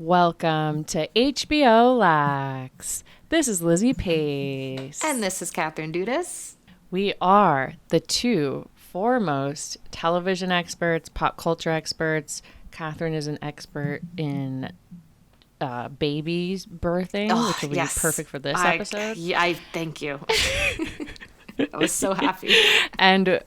Welcome to HBO Lax. This is Lizzy Pace. And this is Katherine Dudas. We are the two foremost television experts, pop culture experts. Katherine is an expert in babies birthing, which will be perfect for this episode. I thank you. I was so happy. And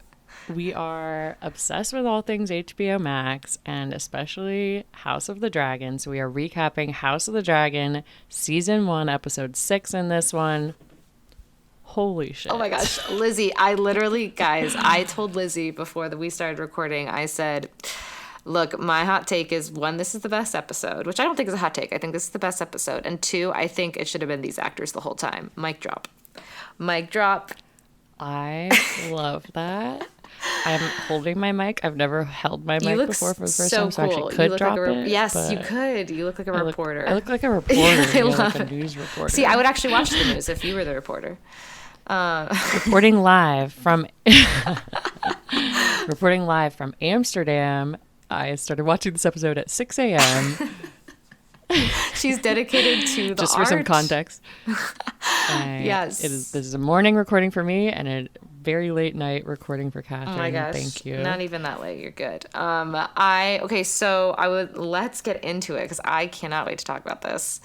we are obsessed with all things HBO Max, and especially House of the Dragon. So we are recapping House of the Dragon, Season 1, Episode 6 in this one. Holy shit. Oh my gosh. Lizzy, guys, I told Lizzy before we started recording, I said, look, my hot take is, one, this is the best episode, which I don't think is a hot take. I think this is the best episode. And two, I think it should have been these actors the whole time. Mic drop. Mic drop. I love that. I'm holding my mic. I've never held my mic before for the first time, so I actually could drop it. Yes, you could. You look like a reporter. I look like a reporter. Like a news reporter. See, I would actually watch the news if you were the reporter. Reporting live from Amsterdam. I started watching this episode at 6 a.m. She's dedicated to the just art. For some context. Yes. This is a morning recording for me and a very late night recording for Katherine. Oh my gosh. Thank you. Not even that late. You're good. Let's get into it because I cannot wait to talk about this.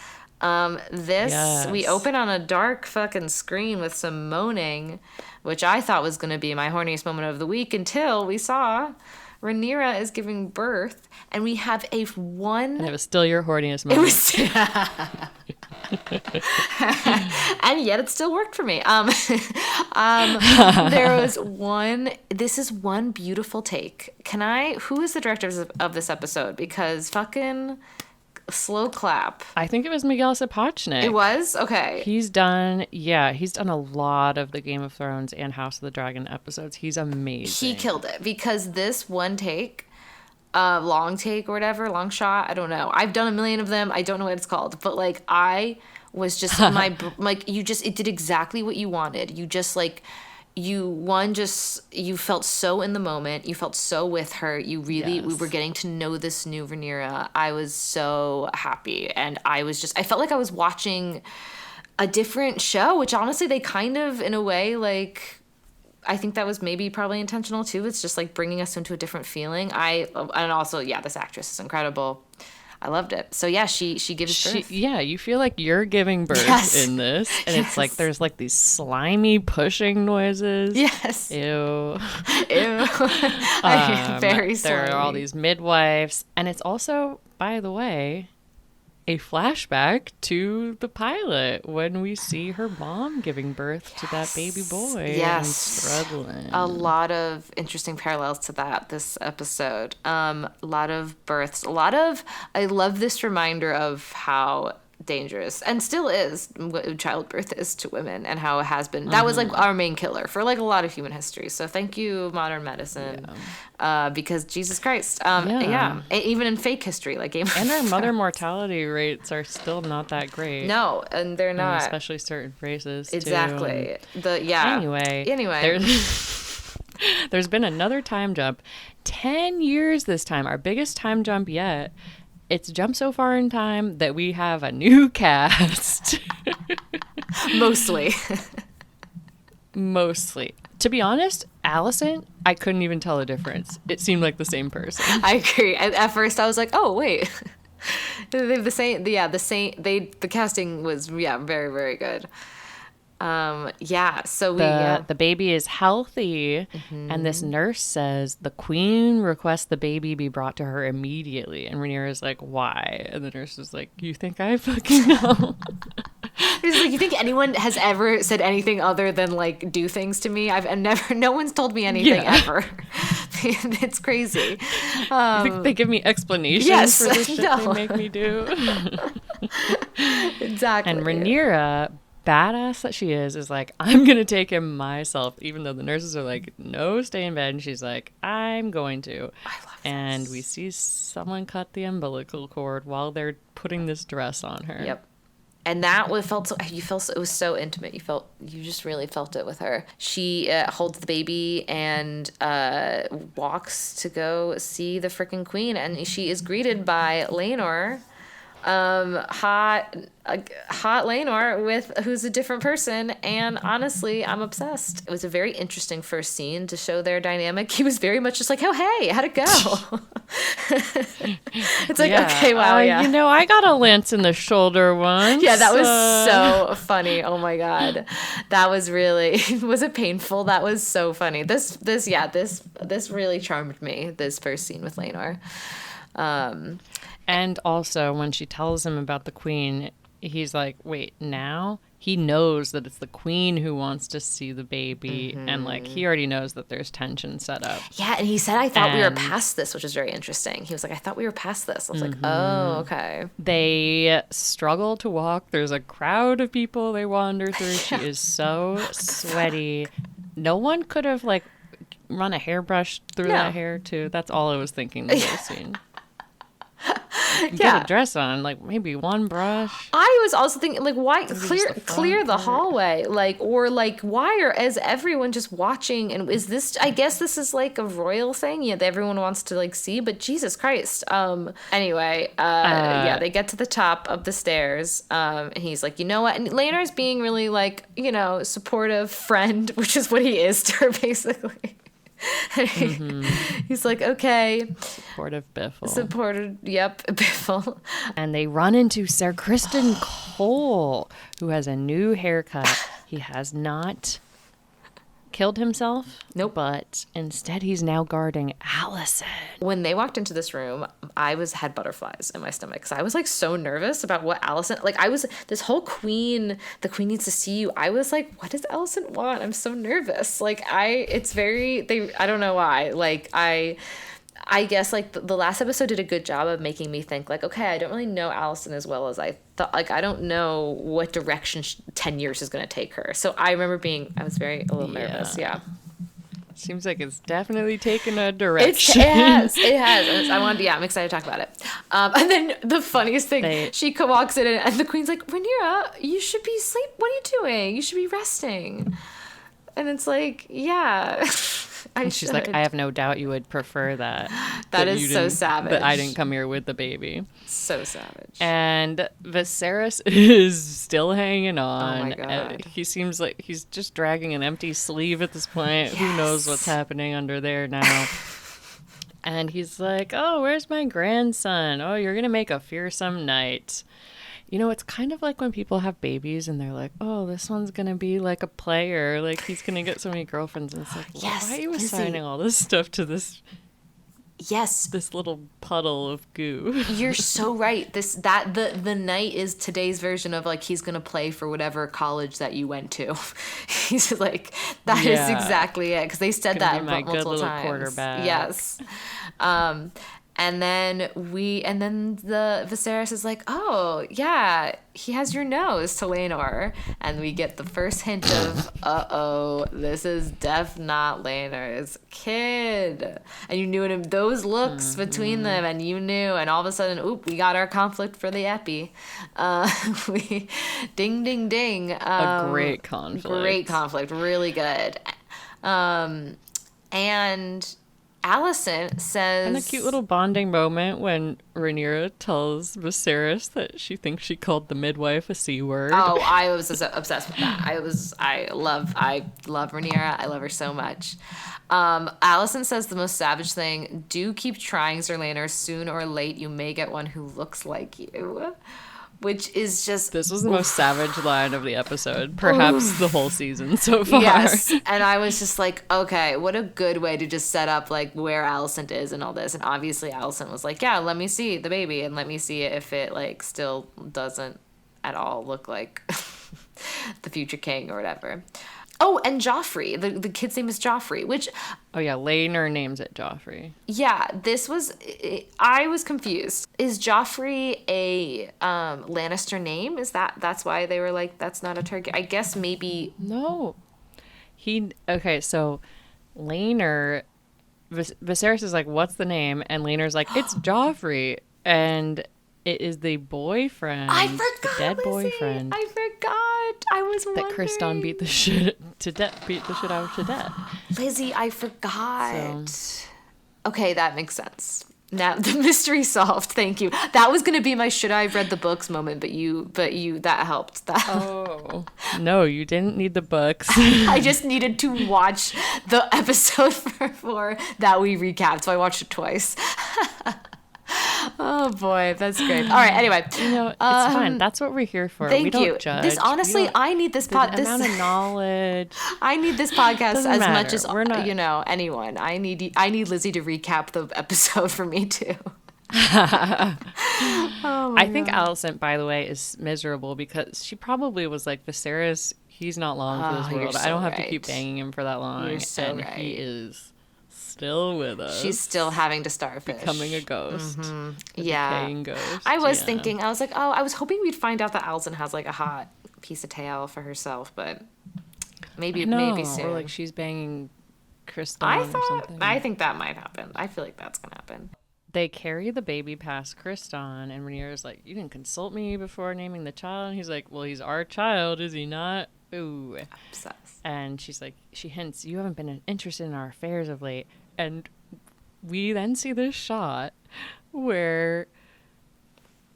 We open on a dark fucking screen with some moaning, which I thought was going to be my horniest moment of the week until we saw Rhaenyra is giving birth, and we have And it was still your horniest moment. And yet it still worked for me. This is one beautiful take. Who is the director of this episode? Because fucking slow clap. I think it was Miguel Sapochnik. It was? Okay. He's done a lot of the Game of Thrones and House of the Dragon episodes. He's amazing. He killed it because this one take, long take or whatever, long shot, I don't know. I've done a million of them. I don't know what it's called, but like I was just it did exactly what you wanted. You just like, you felt so in the moment. You felt so with her. We were getting to know this new Rhaenyra. I was so happy. And I felt like I was watching a different show, which honestly, they kind of, in a way, like, I think that was probably intentional too. It's just like bringing us into a different feeling. This actress is incredible. I loved it. So yeah, she gives birth. You feel like you're giving birth in this, and it's like there's like these slimy pushing noises. Yes. Ew. Very slimy. There are all these midwives, and it's also, by the way, a flashback to the pilot when we see her mom giving birth to that baby boy. Yes. And struggling. A lot of interesting parallels to this episode. A lot of births. I love this reminder of how dangerous and still is what childbirth is to women and how it has been. That was like our main killer for like a lot of human history. So thank you, modern medicine. Because Jesus Christ. Even in fake history, like Game of Thrones. And our mother mortality rates are still not that great. No, and they're not. Especially certain races, exactly. Too. Anyway. There's been another time jump. 10 years this time. Our biggest time jump yet. It's jumped so far in time that we have a new cast. Mostly. To be honest, Allison, I couldn't even tell the difference. It seemed like the same person. I agree. At first, I was like, "Oh, wait, they have the same." The casting was very, very good. So the baby is healthy, and this nurse says the queen requests the baby be brought to her immediately, and Rhaenyra is like, why? And the nurse is like, you think I fucking know? It's like, you think anyone has ever said anything other than like do things to me? No one's told me anything ever. It's crazy. You think they give me explanations for the shit they make me do? Exactly. And Rhaenyra, badass that she is like, I'm gonna take him myself, even though the nurses are like, no, stay in bed, and she's like, I'm going to. I love this. And we see someone cut the umbilical cord while they're putting this dress on her. Yep. And that it was so intimate. You just really felt it with her. She holds the baby and walks to go see the freaking queen, and she is greeted by Laenor, hot Laenor with who's a different person, and honestly, I'm obsessed. It was a very interesting first scene to show their dynamic. He was very much just like, "Oh, hey, how'd it go?" It's like, okay, wow, yeah. You know, I got a lance in the shoulder once. Yeah, that was so funny. Oh my god, that was really was it painful? That was so funny. This really charmed me. This first scene with Laenor. And also, when she tells him about the queen, he's like, wait, now? He knows that it's the queen who wants to see the baby. Mm-hmm. And, like, he already knows that there's tension set up. Yeah, and he said, I thought we were past this, which is very interesting. He was like, I thought we were past this. I was like, oh, okay. They struggle to walk. There's a crowd of people they wander through. She is so sweaty. No one could have, like, run a hairbrush through that hair, too. That's all I was thinking the whole scene. Get a dress on, like maybe one brush. I was also thinking, like, why clear the hallway, like, or like, why is everyone just watching? And is this? I guess this is like a royal thing, that everyone wants to like see. But Jesus Christ. Anyway, they get to the top of the stairs. And he's like, you know what? And Laenor's being really like, supportive friend, which is what he is to her basically. He's like, okay. Supportive Biffle. Biffle. And they run into Sir Kristen Cole, who has a new haircut. He has not killed himself. Nope. But instead he's now guarding Allison. When they walked into this room, I had butterflies in my stomach because I was like so nervous about what Allison, like I was, this whole the queen needs to see you. I was like, what does Allison want? I'm so nervous. Like I don't know why. Like I guess like the last episode did a good job of making me think like, okay, I don't really know Allison as well as I thought. Like, I don't know what direction 10 years is going to take her. So I remember I was a little nervous. Yeah. Seems like it's definitely taken a direction. It has. I'm excited to talk about it. And then the funniest thing, she walks in and the queen's like, Rhaenyra, you should be asleep. What are you doing? You should be resting. And it's like, yeah. She's like, I have no doubt you would prefer that. That is so savage. That I didn't come here with the baby. So savage. And Viserys is still hanging on. Oh my God. He seems like he's just dragging an empty sleeve at this point. Yes. Who knows what's happening under there now? And he's like, oh, where's my grandson? Oh, you're going to make a fearsome night. It's kind of like when people have babies and they're like, oh, this one's going to be like a player. Like, he's going to get so many girlfriends. And it's like, yes, why are you assigning all this stuff to this? Yes. This little puddle of goo. You're so right. The knight is today's version of like, he's going to play for whatever college that you went to. He's like, that is exactly it. Because they said that multiple times. Quarterback. Yes. And then the Viserys is like, oh, yeah, he has your nose to Laenor. And we get the first hint of, this is not Laenor's kid. And you knew it in those looks between them, and you knew, and all of a sudden, we got our conflict for the epi. Ding, ding, ding. A great conflict. Really good. And Allison says... And a cute little bonding moment when Rhaenyra tells Viserys that she thinks she called the midwife a C word. Oh, I was obsessed with that. I love Rhaenyra. I love her so much. Allison says the most savage thing, do keep trying, Sir Laenor. Soon or late, you may get one who looks like you. Which is just... This was the most savage line of the episode, perhaps the whole season so far. Yes, and I was just like, okay, what a good way to just set up, like, where Alicent is and all this. And obviously Alicent was like, yeah, let me see the baby, and let me see if it, like, still doesn't at all look like the future king or whatever. Oh, and Joffrey. The kid's name is Joffrey, which... Oh, yeah, Laenor names it Joffrey. Yeah, I was confused. Is Joffrey a Lannister name? That's why they were like, that's not a Targaryen? I guess maybe... No. Okay, so Laenor... Viserys is like, what's the name? And Laenor's like, it's Joffrey. And... it is the boyfriend. I forgot, the dead Lizzy. Boyfriend. I forgot. I was wondering. That Kriston beat the shit out of to death. Lizzy, I forgot. Okay, that makes sense. Now the mystery solved. Thank you. That was gonna be my should I have read the books moment, but you that helped. Oh no, you didn't need the books. I just needed to watch the episode for that we recapped, so I watched it twice. Oh boy, that's great. All right, anyway, it's fine. That's what we're here for. Thank we don't you. Judge. This honestly, I need this amount of knowledge. I need this podcast Doesn't as matter. much as We're not, anyone. I need Lizzy to recap the episode for me too. I think Allison, by the way, is miserable because she probably was like, Viserys, he's not long for this world. So I don't have right. to keep banging him for that long. You're so and right. he is still with us. She's still having to starfish. Becoming a ghost. Mm-hmm. A Yeah. decaying ghost. I was thinking, I was like, I was hoping we'd find out that Allison has like a hot piece of tail for herself, but maybe soon. Or like she's banging Kriston or something. I think that might happen. I feel like that's gonna happen. They carry the baby past Kriston, and Rhaenyra's like, you didn't consult me before naming the child. And he's like, well, he's our child, is he not? Ooh. Obsessed. And she's like, she hints, you haven't been interested in our affairs of late. And we then see this shot where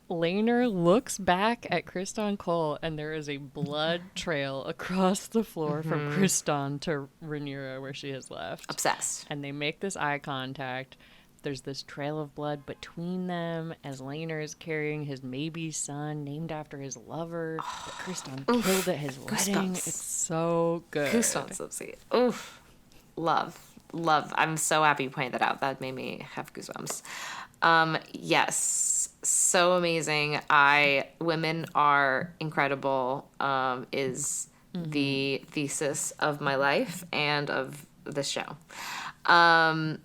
Laenor looks back at Kriston Cole, and there is a blood trail across the floor from Kriston to Rhaenyra where she has left. Obsessed. And they make this eye contact. There's this trail of blood between them as Laenor is carrying his maybe son named after his lover that Kriston killed at his wedding. It's so good. Goosebumps, Lizzy. Oof. Love. I'm so happy you pointed that out. That made me have goosebumps. Yes. So amazing. Women are incredible, is the thesis of my life and of the show. Then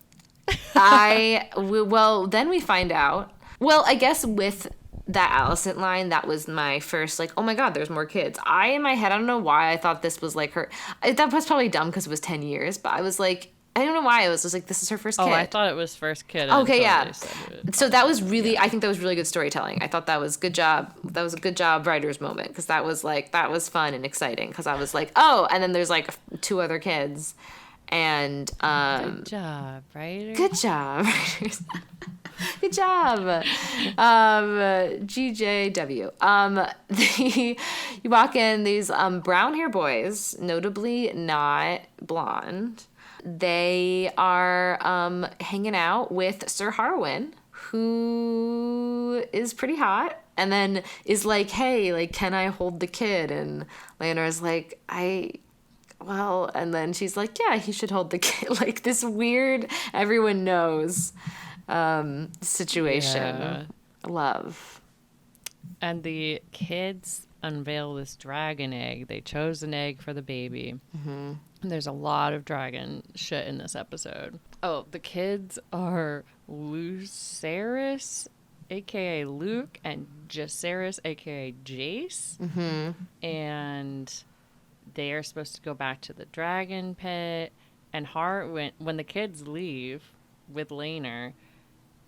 we find out. Well, I guess with that Allison line, that was my first, like, oh my God, there's more kids. In my head, I don't know why I thought this was like her. That was probably dumb because it was 10 years, but I was like, I don't know why. I was just like, this is her first kid. Oh, I thought it was first kid. Okay, yeah. So that was really, I think that was really good storytelling. I thought that was good job. That was a good job writer's moment because that was fun and exciting because I was like, oh, and then there's like 2 other kids. And good job, writers. Good job, writers. Good job, GJW. You walk in, these brown hair boys, notably not blonde. They are hanging out with Sir Harwin, who is pretty hot, and then is like, hey, like, can I hold the kid? And Laenor's like, well, and then she's like, yeah, he should hold the kid. Like this weird, everyone knows situation. Yeah. Love. And the kids unveil this dragon egg. They chose an egg for the baby. Mm-hmm. And there's a lot of dragon shit in this episode. Oh, the kids are Lucerys, a.k.a. Luke, and Jacaerys, a.k.a. Jace. Mm-hmm. And they are supposed to go back to the dragon pit. And when the kids leave with Laenor,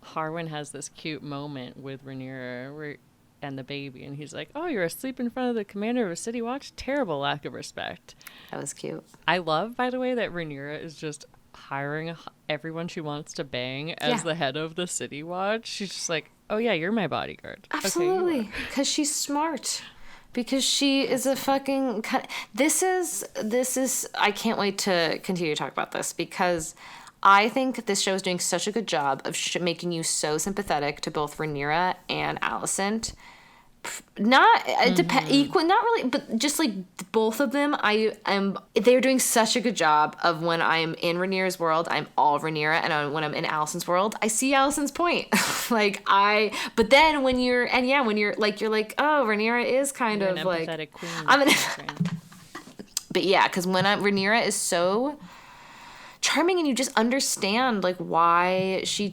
Harwin has this cute moment with Rhaenyra and the baby, and he's like, oh, you're asleep in front of the commander of a city watch? Terrible lack of respect. That was cute. I love, by the way, that Rhaenyra is just hiring everyone she wants to bang as the head of the city watch. She's just like, oh yeah, you're my bodyguard. Absolutely. Because she's smart. Because she is a fucking... This is... I can't wait to continue to talk about this because I think this show is doing such a good job of making you so sympathetic to both Rhaenyra and Alicent. Not equal, not really, but just like both of them, they're doing such a good job of when I'm in Rhaenyra's world, I'm all Rhaenyra, and when I'm in Alicent's world, I see Alicent's point. But then when you're like, oh, Rhaenyra is kind of like, queen. But yeah, because when Rhaenyra is so charming and you just understand like why she's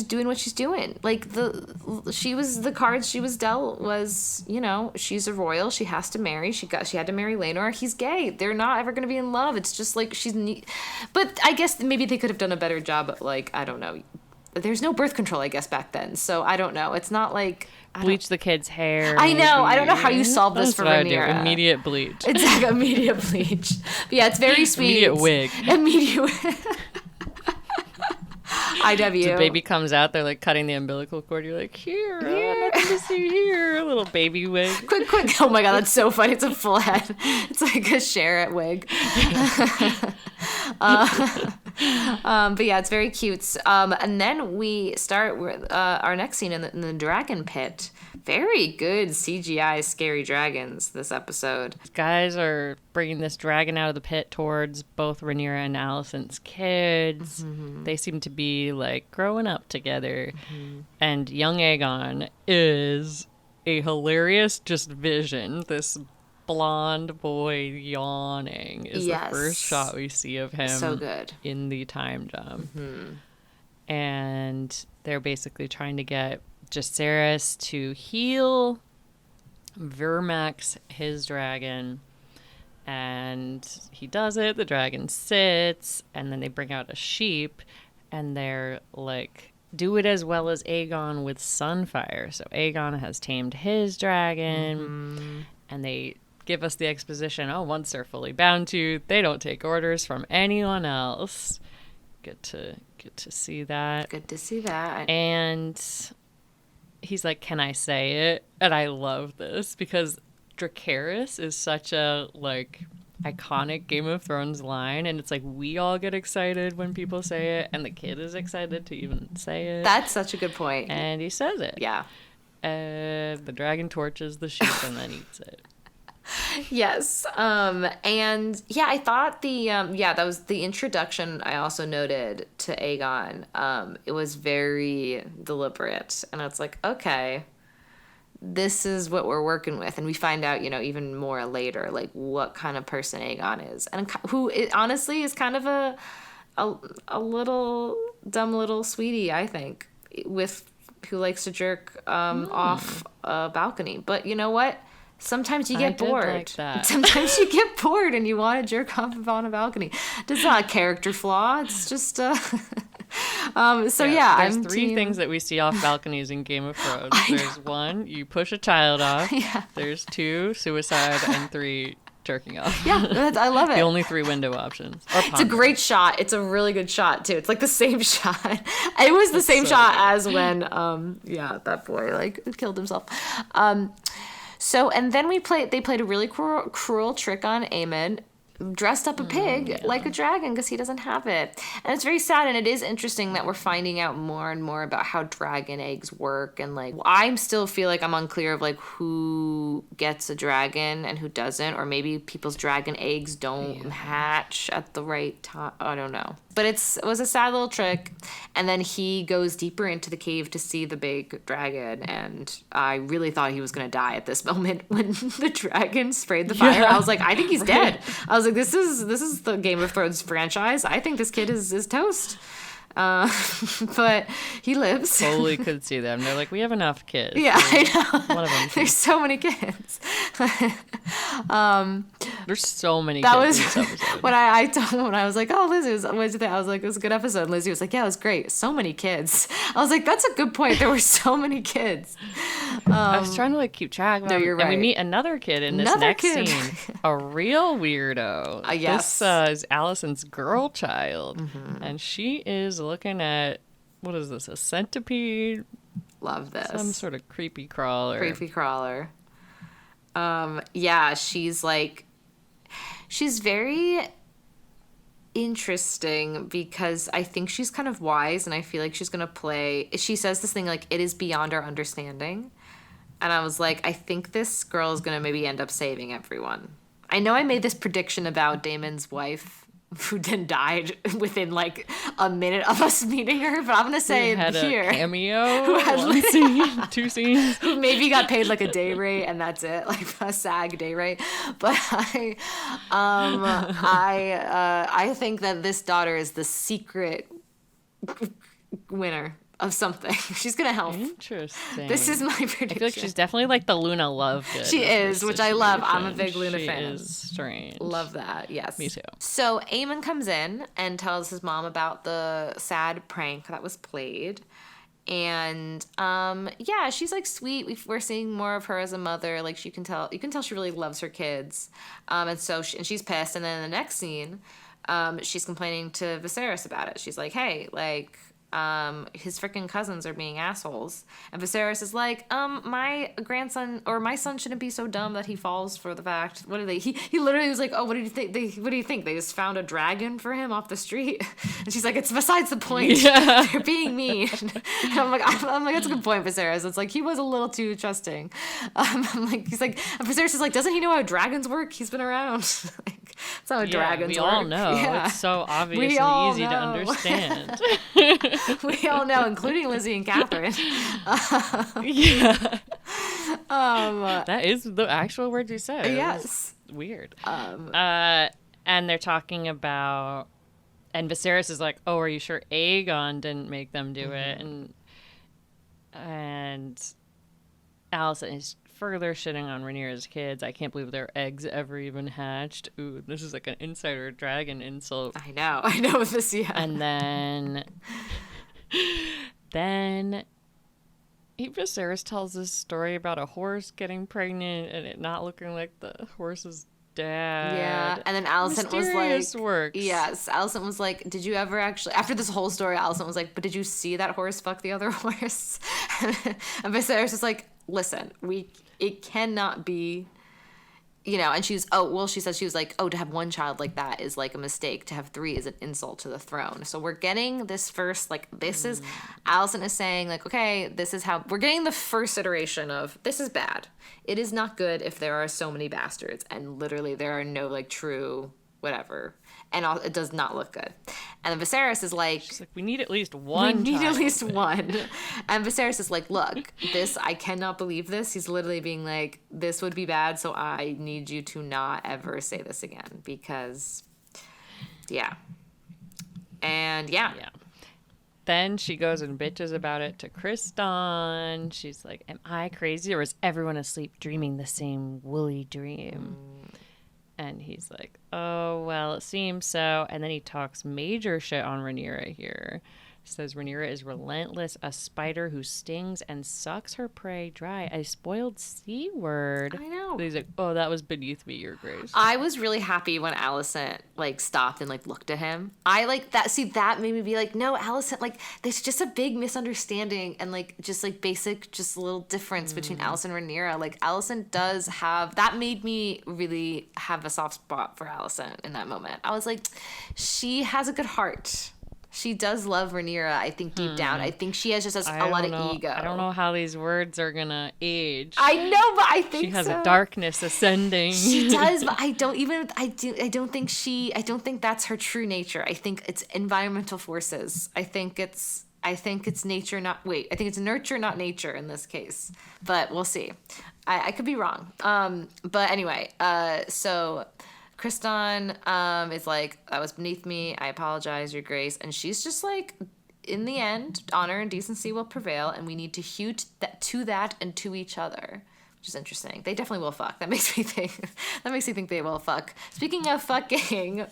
doing what she's doing. Like the cards she was dealt was, she's a royal. She has to marry. She had to marry Laenor. He's gay. They're not ever going to be in love. It's just like but I guess maybe they could have done a better job at like, I don't know. There's no birth control, I guess, back then. So I don't know. It's not like bleach the kid's hair. I know. I don't know how you solve this for Rhaenyra. Immediate bleach. It's like immediate bleach. But yeah, it's very sweet. Immediate wig. Immediate wig. IW. The baby comes out, they're like cutting the umbilical cord. You're like, here, nothing to see here. A little baby wig. Quick. Oh my God, that's so funny. It's a full head. It's like a Sherritt wig. But yeah, it's very cute. And then we start with our next scene in the dragon pit. Very good CGI scary dragons this episode. Guys are bringing this dragon out of the pit towards both Rhaenyra and Alicent's kids. Mm-hmm. They seem to be like growing up together. Mm-hmm. And young Aegon is a hilarious just vision. This blonde boy yawning is the first shot we see of him. So good. In the time jump. Mm-hmm. And they're basically trying to get Jacaerys to heal Vermax, his dragon, and he does it. The dragon sits, and then they bring out a sheep, and they're like, do it as well as Aegon with Sunfire. So Aegon has tamed his dragon, and they give us the exposition, once they're fully bound to, they don't take orders from anyone else. Good to see that. Good to see that. And he's like, can I say it? And I love this because Dracarys is such a like iconic Game of Thrones line, and it's like we all get excited when people say it, and the kid is excited to even say it. That's such a good point. And he says it. Yeah. The dragon torches the sheep and then eats it. Yes. And yeah, I thought that was the introduction. I also noted to Aegon. It was very deliberate, and it's like, okay, this is what we're working with. And we find out, even more later, like what kind of person Aegon is, and who honestly is kind of a little dumb little sweetie, I think, who likes to jerk off a balcony. But you know what? Sometimes you get bored. Like that. Sometimes you get bored and you want to jerk off on a balcony. It's not a character flaw. It's just there's three things that we see off balconies in Game of Thrones. There's one, you push a child off. Yeah. There's 2, suicide, and 3, jerking off. Yeah, I love it. The only 3 window options. It's a great shot. It's a really good shot too. It's like the same shot. It was the same shot as when that boy like killed himself. So, and then they played a really cruel trick on Aemon, dressed up a pig like a dragon because he doesn't have it. And it's very sad, and it is interesting that we're finding out more and more about how dragon eggs work. And like, I still feel like I'm unclear of like who gets a dragon and who doesn't, or maybe people's dragon eggs don't hatch at the right time. I don't know. But it was a sad little trick. And then he goes deeper into the cave to see the big dragon. And I really thought he was going to die at this moment when the dragon sprayed the fire. I was like, I think he's dead. I was like, this is the Game of Thrones franchise. I think this kid is toast. But he lives. Totally could see them. They're like, we have enough kids. Yeah, I know. One of them. There's so many kids. There's so many kids in this episode. When I was like, oh, Lizzy, what did you think? I was like, it was a good episode. And Lizzy was like, yeah, it was great. So many kids. I was like, that's a good point. There were so many kids. I was trying to like keep track of them. No, you're right. And we meet another kid in this next scene. A real weirdo. Yes. This is Alicent's girl child. Mm-hmm. And she is looking at, what is this, a centipede? Love this. Some sort of creepy crawler. Yeah, she's very interesting because I think she's kind of wise, and I feel like she's going to play. She says this thing like, it is beyond our understanding. And I was like, I think this girl is going to maybe end up saving everyone. I know I made this prediction about Daemon's wife, who then died within like a minute of us meeting her, but I'm gonna say who had here, a cameo, who had 2 scenes, who maybe got paid like a day rate and that's it, like a SAG day rate. But I think that this daughter is the secret winner of something. She's gonna help. Interesting. This is my prediction. I feel like she's definitely like the Luna Lovegood. She is, which I love. I'm a big Luna fan. She is strange. Love that. Yes. Me too. So Aemon comes in and tells his mom about the sad prank that was played. And she's like sweet. We're seeing more of her as a mother. Like you can tell she really loves her kids. And so she's pissed. And then in the next scene, she's complaining to Viserys about it. She's like, hey, like, his freaking cousins are being assholes. And Viserys is like, my grandson or my son shouldn't be so dumb that he falls for the fact. What are they? He literally was like, oh, what did you think? What do you think? They just found a dragon for him off the street? And she's like, it's besides the point. Yeah. They're being mean. And I'm like, that's a good point, Viserys. It's like, he was a little too trusting. I'm like, he's like, and Viserys is like, doesn't he know how dragons work? He's been around. Like, that's how dragons work. We all know. Yeah. It's so obviously easy to understand. We all know, including Lizzy and Katherine. Yeah. That is the actual words you said. Yes. Weird. And they're talking about, and Viserys is like, oh, are you sure Aegon didn't make them do it? And Alicent is further shitting on Rhaenyra's kids. I can't believe their eggs ever even hatched. Ooh, this is like an insider dragon insult. I know this, yeah. And then Viserys tells this story about a horse getting pregnant and it not looking like the horse's dad. Yeah, and then Alicent was like, works. Yes, Alicent was like, did you ever actually, after this whole story, Alicent was like, but did you see that horse fuck the other horse? And Viserys was like, listen, it cannot be, and she said, she was like, oh, to have one child like that is like a mistake. To have 3 is an insult to the throne. So we're getting this first, like, this is, Alicent is saying, like, okay, this is how, we're getting the first iteration of, this is bad. It is not good if there are so many bastards, and literally there are no, like, true whatever. And it does not look good. And then Viserys is like... She's like, we need at least one. We need at least one. And Viserys is like, look, I cannot believe this. He's literally being like, this would be bad, so I need you to not ever say this again. Because, yeah. And, yeah. Then she goes and bitches about it to Kriston. She's like, am I crazy or is everyone asleep dreaming the same woolly dream? And he's like, oh, well, it seems so. And then he talks major shit on Rhaenyra here. Says Rhaenyra is relentless, a spider who stings and sucks her prey dry. A spoiled C word. I know. He's like, oh, that was beneath me, Your Grace. I was really happy when Alicent, like, stopped and, like, looked at him. I, like, that, see, that made me be like, no, Alicent, like, there's just a big misunderstanding and, like, just, like, basic, just a little difference between Alicent and Rhaenyra. Like, Alicent does have, that made me really have a soft spot for Alicent in that moment. I was like, she has a good heart. She does love Rhaenyra, I think, deep down. I think she has just a lot of ego. I don't know how these words are going to age. I know, but I think she has a darkness ascending. She does, but I don't think that's her true nature. I think it's environmental forces. I think it's nature, I think it's nurture, not nature in this case. But we'll see. I could be wrong. But anyway, so... Kriston is like, that was beneath me. I apologize, Your Grace. And she's just like, in the end, honor and decency will prevail, and we need to hew to that and to each other, which is interesting. They definitely will fuck. That makes me think they will fuck. Speaking of fucking,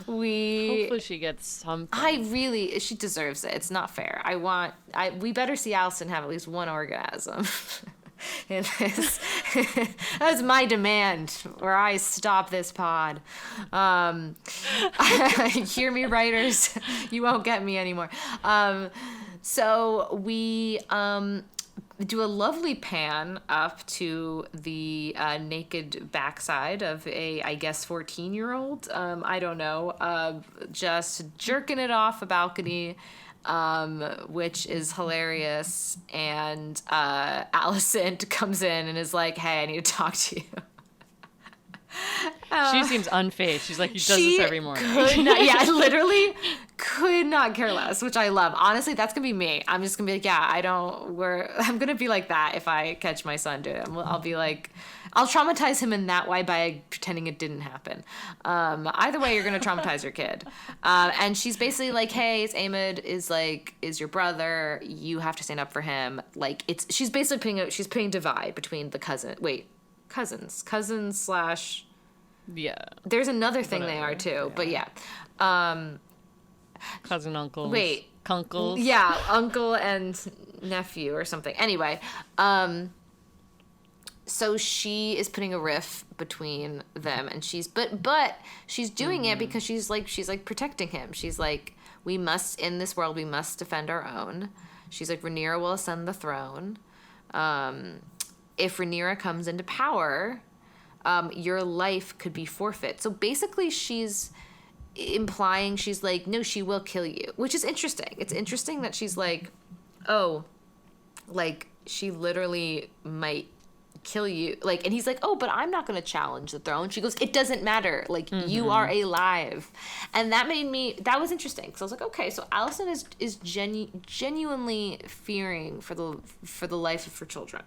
hopefully she gets something. She deserves it. It's not fair. We better see Alicent have at least one orgasm. In this. That's my demand, or I stop this pod. Hear me, writers. You won't get me anymore. So we do a lovely pan up to the naked backside of a, I guess, 14-year-old. I don't know. Just jerking it off a balcony. Which is hilarious, and Alicent comes in and is like, hey, I need to talk to you. She seems unfazed. She's like, he does this every morning. I literally could not care less, which I love. Honestly, that's gonna be me. I'm just gonna be like, I'm gonna be like that if I catch my son doing it. I'll be like, I'll traumatize him in that way by pretending it didn't happen. Either way, you're gonna traumatize your kid. And she's basically like, hey, it's Aemond is your brother. You have to stand up for him. Like, she's basically putting divide between the cousins / yeah. There's another thing they are too, yeah. But yeah. Cousin, uncles. Wait. Kunkles. Yeah, uncle and nephew or something. Anyway, so she is putting a rift between them, and she's but she's doing it because she's like protecting him. She's like, in this world, we must defend our own. She's like, Rhaenyra will ascend the throne. If Rhaenyra comes into power, your life could be forfeit. So basically she's implying, she's like, no, she will kill you, which is interesting. It's interesting that she's like, oh, like, she literally might kill you. Like, and he's like, oh, but I'm not going to challenge the throne. She goes, it doesn't matter. Like, you are alive. And that was interesting. Because I was like, okay, so Alicent is genuinely fearing for the life of her children.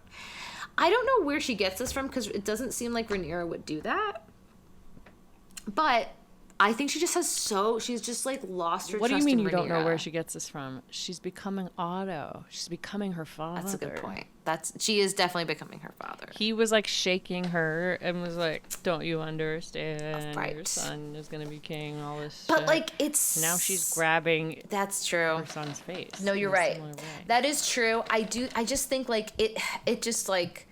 I don't know where she gets this from, because it doesn't seem like Rhaenyra would do that. But I think she's just like lost her trust in Rhaenyra. What do you mean you don't know where she gets this from? She's becoming Otto. She's becoming her father. That's a good point. She is definitely becoming her father. He was like shaking her and was like, don't you understand? Right. Your son is going to be king, all this But shit. like, it's... Now she's grabbing That's true. her son's face. No, you're right. That is true. I just think like it just like,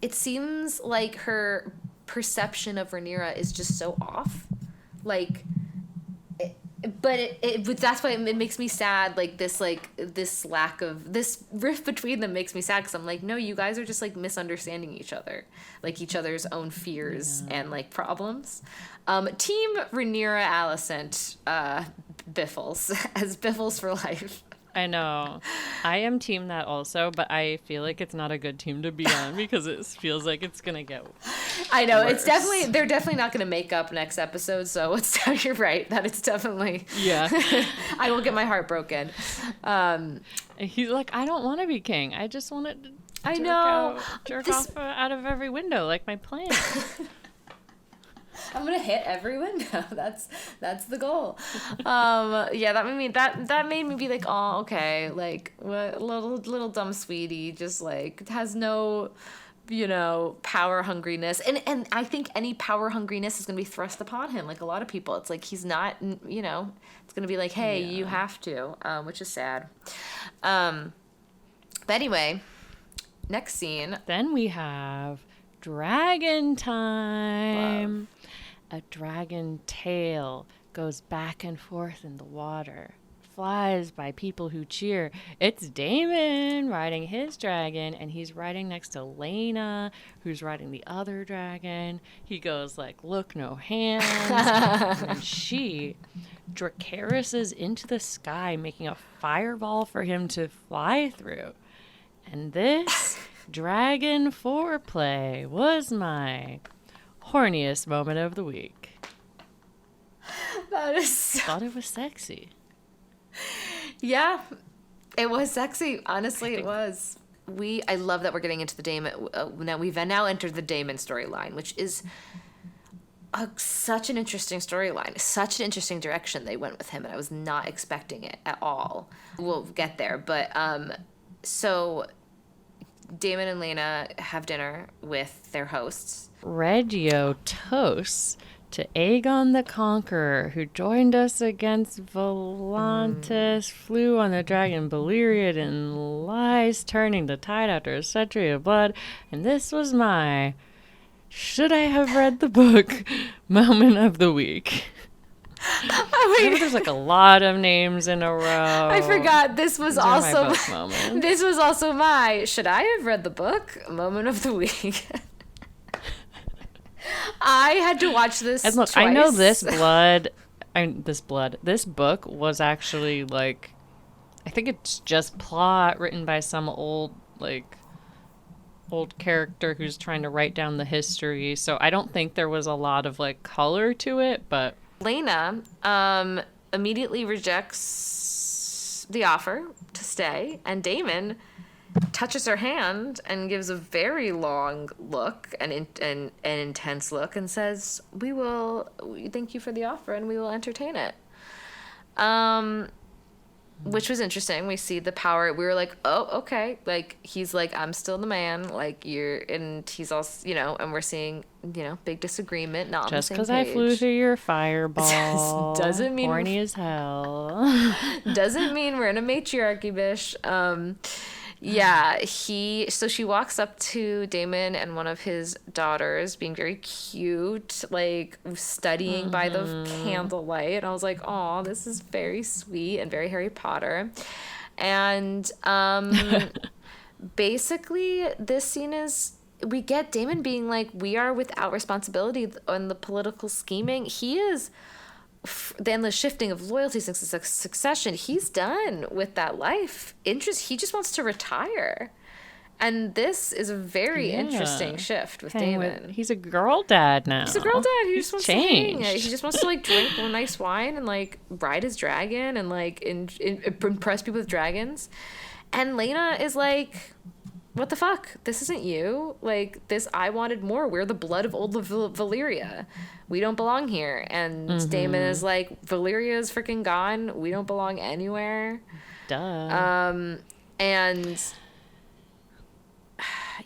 it seems like her perception of Rhaenyra is just so off. Like, but that's why it makes me sad. Like this lack of this rift between them makes me sad, because I'm like, no, you guys are just like misunderstanding each other, like each other's own fears and like problems. Team Rhaenyra Alicent, Biffles as Biffles for life. I know. I am team that also, but I feel like it's not a good team to be on, because it feels like it's going to get I know. worse. They're definitely not going to make up next episode, so you're right, that it's definitely... Yeah. I will get my heart broken. He's like, I don't want to be king. I just want to jerk off out of every window, like my plan. I'm gonna hit every window. That's the goal. Yeah, that made me be like, oh, okay, like, what, little dumb sweetie, just like has no, power hungriness, and I think any power hungriness is gonna be thrust upon him, like a lot of people. It's like he's not, it's gonna be like, hey, you have to, which is sad. But anyway, next scene. Then we have dragon time. Love. A dragon tail goes back and forth in the water, flies by people who cheer. It's Daemon riding his dragon, and he's riding next to Laena, who's riding the other dragon. He goes like, look, no hands. And then she Dracaris's into the sky, making a fireball for him to fly through. And this dragon foreplay was my horniest moment of the week. That is Thought it was sexy. Yeah, it was sexy. Honestly, it was. I love that we're getting into the Daemon. We've now entered the Daemon storyline, which is such an interesting storyline, such an interesting direction they went with him, and I was not expecting it at all. We'll get there, but so Daemon and Laena have dinner with their hosts. Reggio toasts to Aegon the Conqueror, who joined us against Volantis, flew on the dragon Balerion, and lies turning the tide after a century of blood. And this was my should I have read the book moment of the week. There's like a lot of names in a row. I forgot this was also my book moment. This was also my should I have read the book moment of the week. I had to watch this and look, twice. I know this book was actually like, I think it's just plot written by some old character who's trying to write down the history. So I don't think there was a lot of like color to it, but Laena immediately rejects the offer to stay, and Daemon touches her hand and gives a very long look, an intense look, and says, we thank you for the offer and we will entertain it. Which was interesting. We see the power. We were like, oh, okay. Like, he's like, I'm still the man. Like, and he's also, and we're seeing, big disagreement, not just on the same page. Just because I flew through your fireball doesn't mean horny as hell. Doesn't mean we're in a matriarchy, bish. Yeah, so she walks up to Damon and one of his daughters being very cute, like studying by the candlelight. And I was like, oh, this is very sweet and very Harry Potter. And basically this scene is, we get Damon being like, we are without responsibility on the political scheming. He is, then the shifting of loyalties and succession, he's done with that life interest. He just wants to retire. And this is a very interesting shift with Damon. He's a girl dad now. He's a girl dad. He just wants changed. to hang. He just wants to like drink nice wine and like ride his dragon and like impress people with dragons. And Lena is like, what the fuck? This isn't you. Like, this, I wanted more. We're the blood of old Valyria. We don't belong here. And Damon is like, Valyria is freaking gone. We don't belong anywhere. Duh. And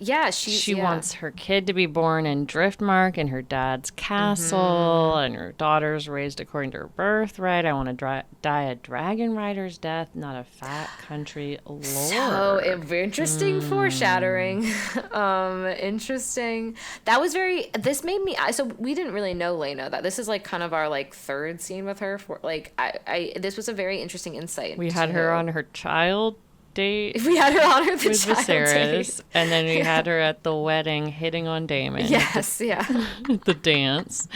yeah, she wants her kid to be born in Driftmark in her dad's castle, and her daughter's raised according to her birthright. I want to die a dragon rider's death, not a fat country lord. So interesting foreshadowing. Interesting. That was this made me, so we didn't really know Lena. That this is like kind of our like third scene with her. For like, this was a very interesting insight. We had her on her child date. We had her on her with Viserys, and then we had her at the wedding hitting on Damon. Yes, the dance.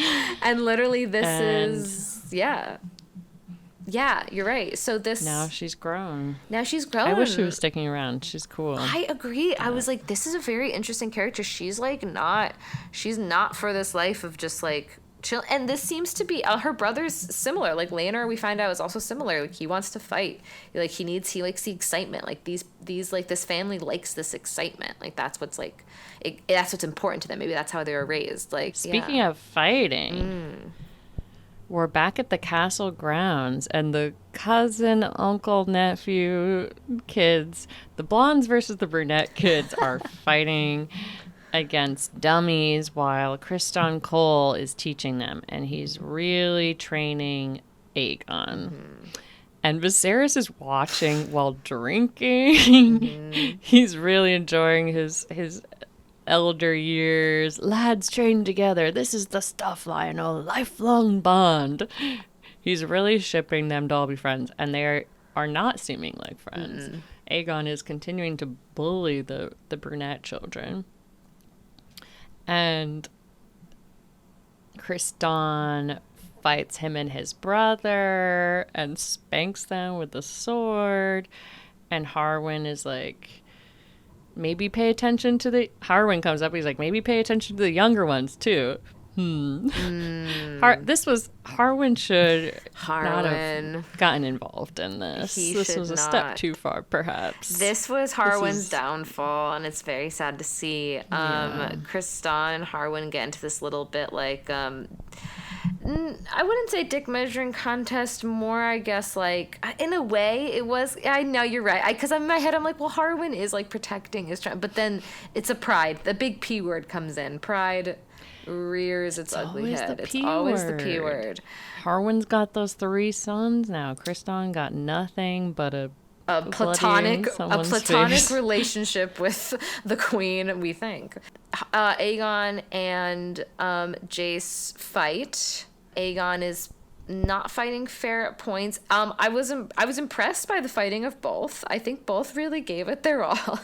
And literally is yeah, you're right. So now she's grown. I wish she was sticking around. She's cool. I agree. Yeah. I was like, this is a very interesting character. She's like she's not for this life of just like chill. And this seems to be her brother's similar. Like Laenor, we find out, is also similar. Like he wants to fight. Like he likes the excitement. Like these like this family likes this excitement. Like that's what's like that's what's important to them. Maybe that's how they were raised. Like speaking of fighting, we're back at the castle grounds, and the cousin, uncle, nephew kids, the blondes versus the brunette kids, are fighting against dummies while Kriston Cole is teaching them, and he's really training Aegon. And Viserys is watching while drinking. He's really enjoying his elder years. Lads train together. This is the stuff, Lionel. Lifelong bond. He's really shipping them to all be friends, and they are not seeming like friends. Aegon is continuing to bully the brunette children. And Kriston fights him and his brother and spanks them with the sword. And Harwin is like, maybe pay attention to Harwin comes up. He's like, maybe pay attention to the younger ones too. Harwin should not have gotten involved in this. This was a step too far, perhaps. This was Harwin's downfall, and it's very sad to see. Kriston and Harwin get into this little bit like I wouldn't say dick measuring contest, more I guess like in a way it was. I know you're right, because in my head I'm like, well, Harwin is like protecting his child, but then it's a pride. The big P word comes in. Pride rears its ugly head. It's always the P word. Harwin's got those 3 sons now. Kriston got nothing but a platonic relationship with the queen, we think. Aegon and Jace fight. Aegon is not fighting fair at points. I was impressed by the fighting of both. I think both really gave it their all.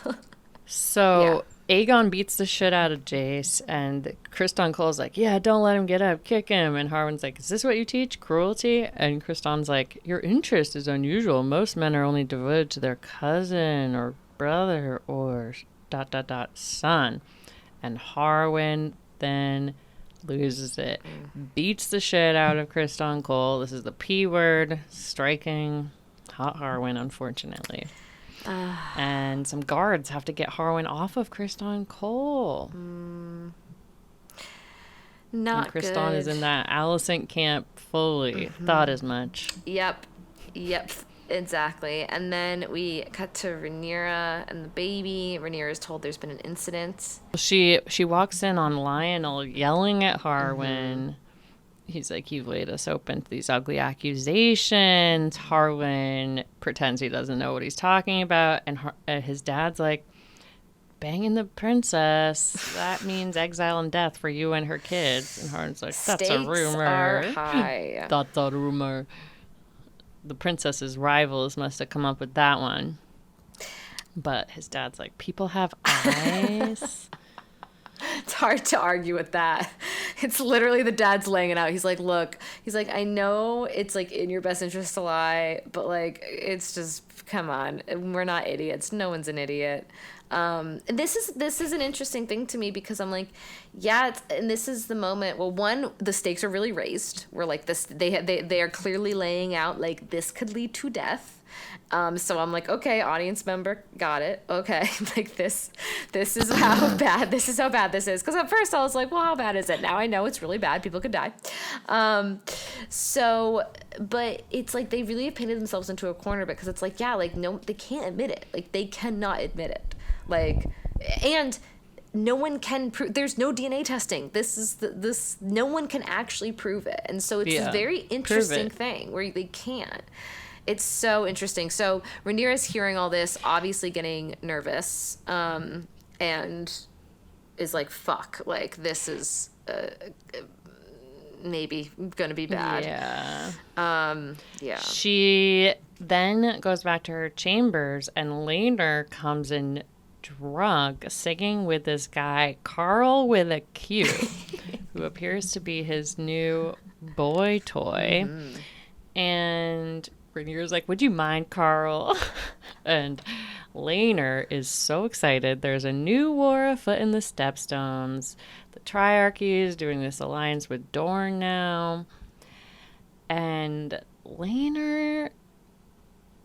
So Aegon beats the shit out of Jace, and Kriston Cole's like, yeah, don't let him get up, kick him. And Harwin's like, is this what you teach? Cruelty? And Kriston's like, your interest is unusual. Most men are only devoted to their cousin or brother or ... son. And Harwin then loses it. Beats the shit out of Kriston Cole. This is the P word, striking hot Harwin, unfortunately. And some guards have to get Harwin off of Kriston Cole. Not good. Kriston is in that Alicent camp fully. Thought as much. Yep, exactly. And then we cut to Rhaenyra and the baby. Rhaenyra is told there's been an incident. She walks in on Lionel yelling at Harwin. he's like, you've laid us open to these ugly accusations. Harlan pretends he doesn't know what he's talking about. And his dad's like, banging the princess, that means exile and death for you and her kids. And Harlan's like, that's Stakes a rumor. are high. That's a rumor. The princess's rivals must have come up with that one. But his dad's like, people have eyes. It's hard to argue with that. It's literally the dad's laying it out. He's like, look, he's like, I know it's like in your best interest to lie, but like, it's just, come on. We're not idiots. No one's an idiot. And this is an interesting thing to me because I'm like, yeah, and this is the moment. Well, one, the stakes are really raised. We're like this, they are clearly laying out like this could lead to death. So I'm like, okay, audience member, got it. Okay, like this is how bad this is. Because at first I was like, well, how bad is it? Now I know it's really bad. People could die. But it's like they really have painted themselves into a corner because it's like, yeah, like no, they can't admit it. Like they cannot admit it. Like, and no one can prove. There's no DNA testing. No one can actually prove it. And so it's a very interesting thing where they can't. It's so interesting. So Rhaenyra's hearing all this, obviously getting nervous, and is like, fuck, like this is maybe going to be bad. Yeah. She then goes back to her chambers, and Laenor comes in drunk, singing with this guy, Carl with a Q, who appears to be his new boy toy. And Rhaenyra's like, would you mind, Carl? And Laenor is so excited. There's a new war afoot in the Stepstones. The Triarchy is doing this alliance with Dorne now. And Laenor,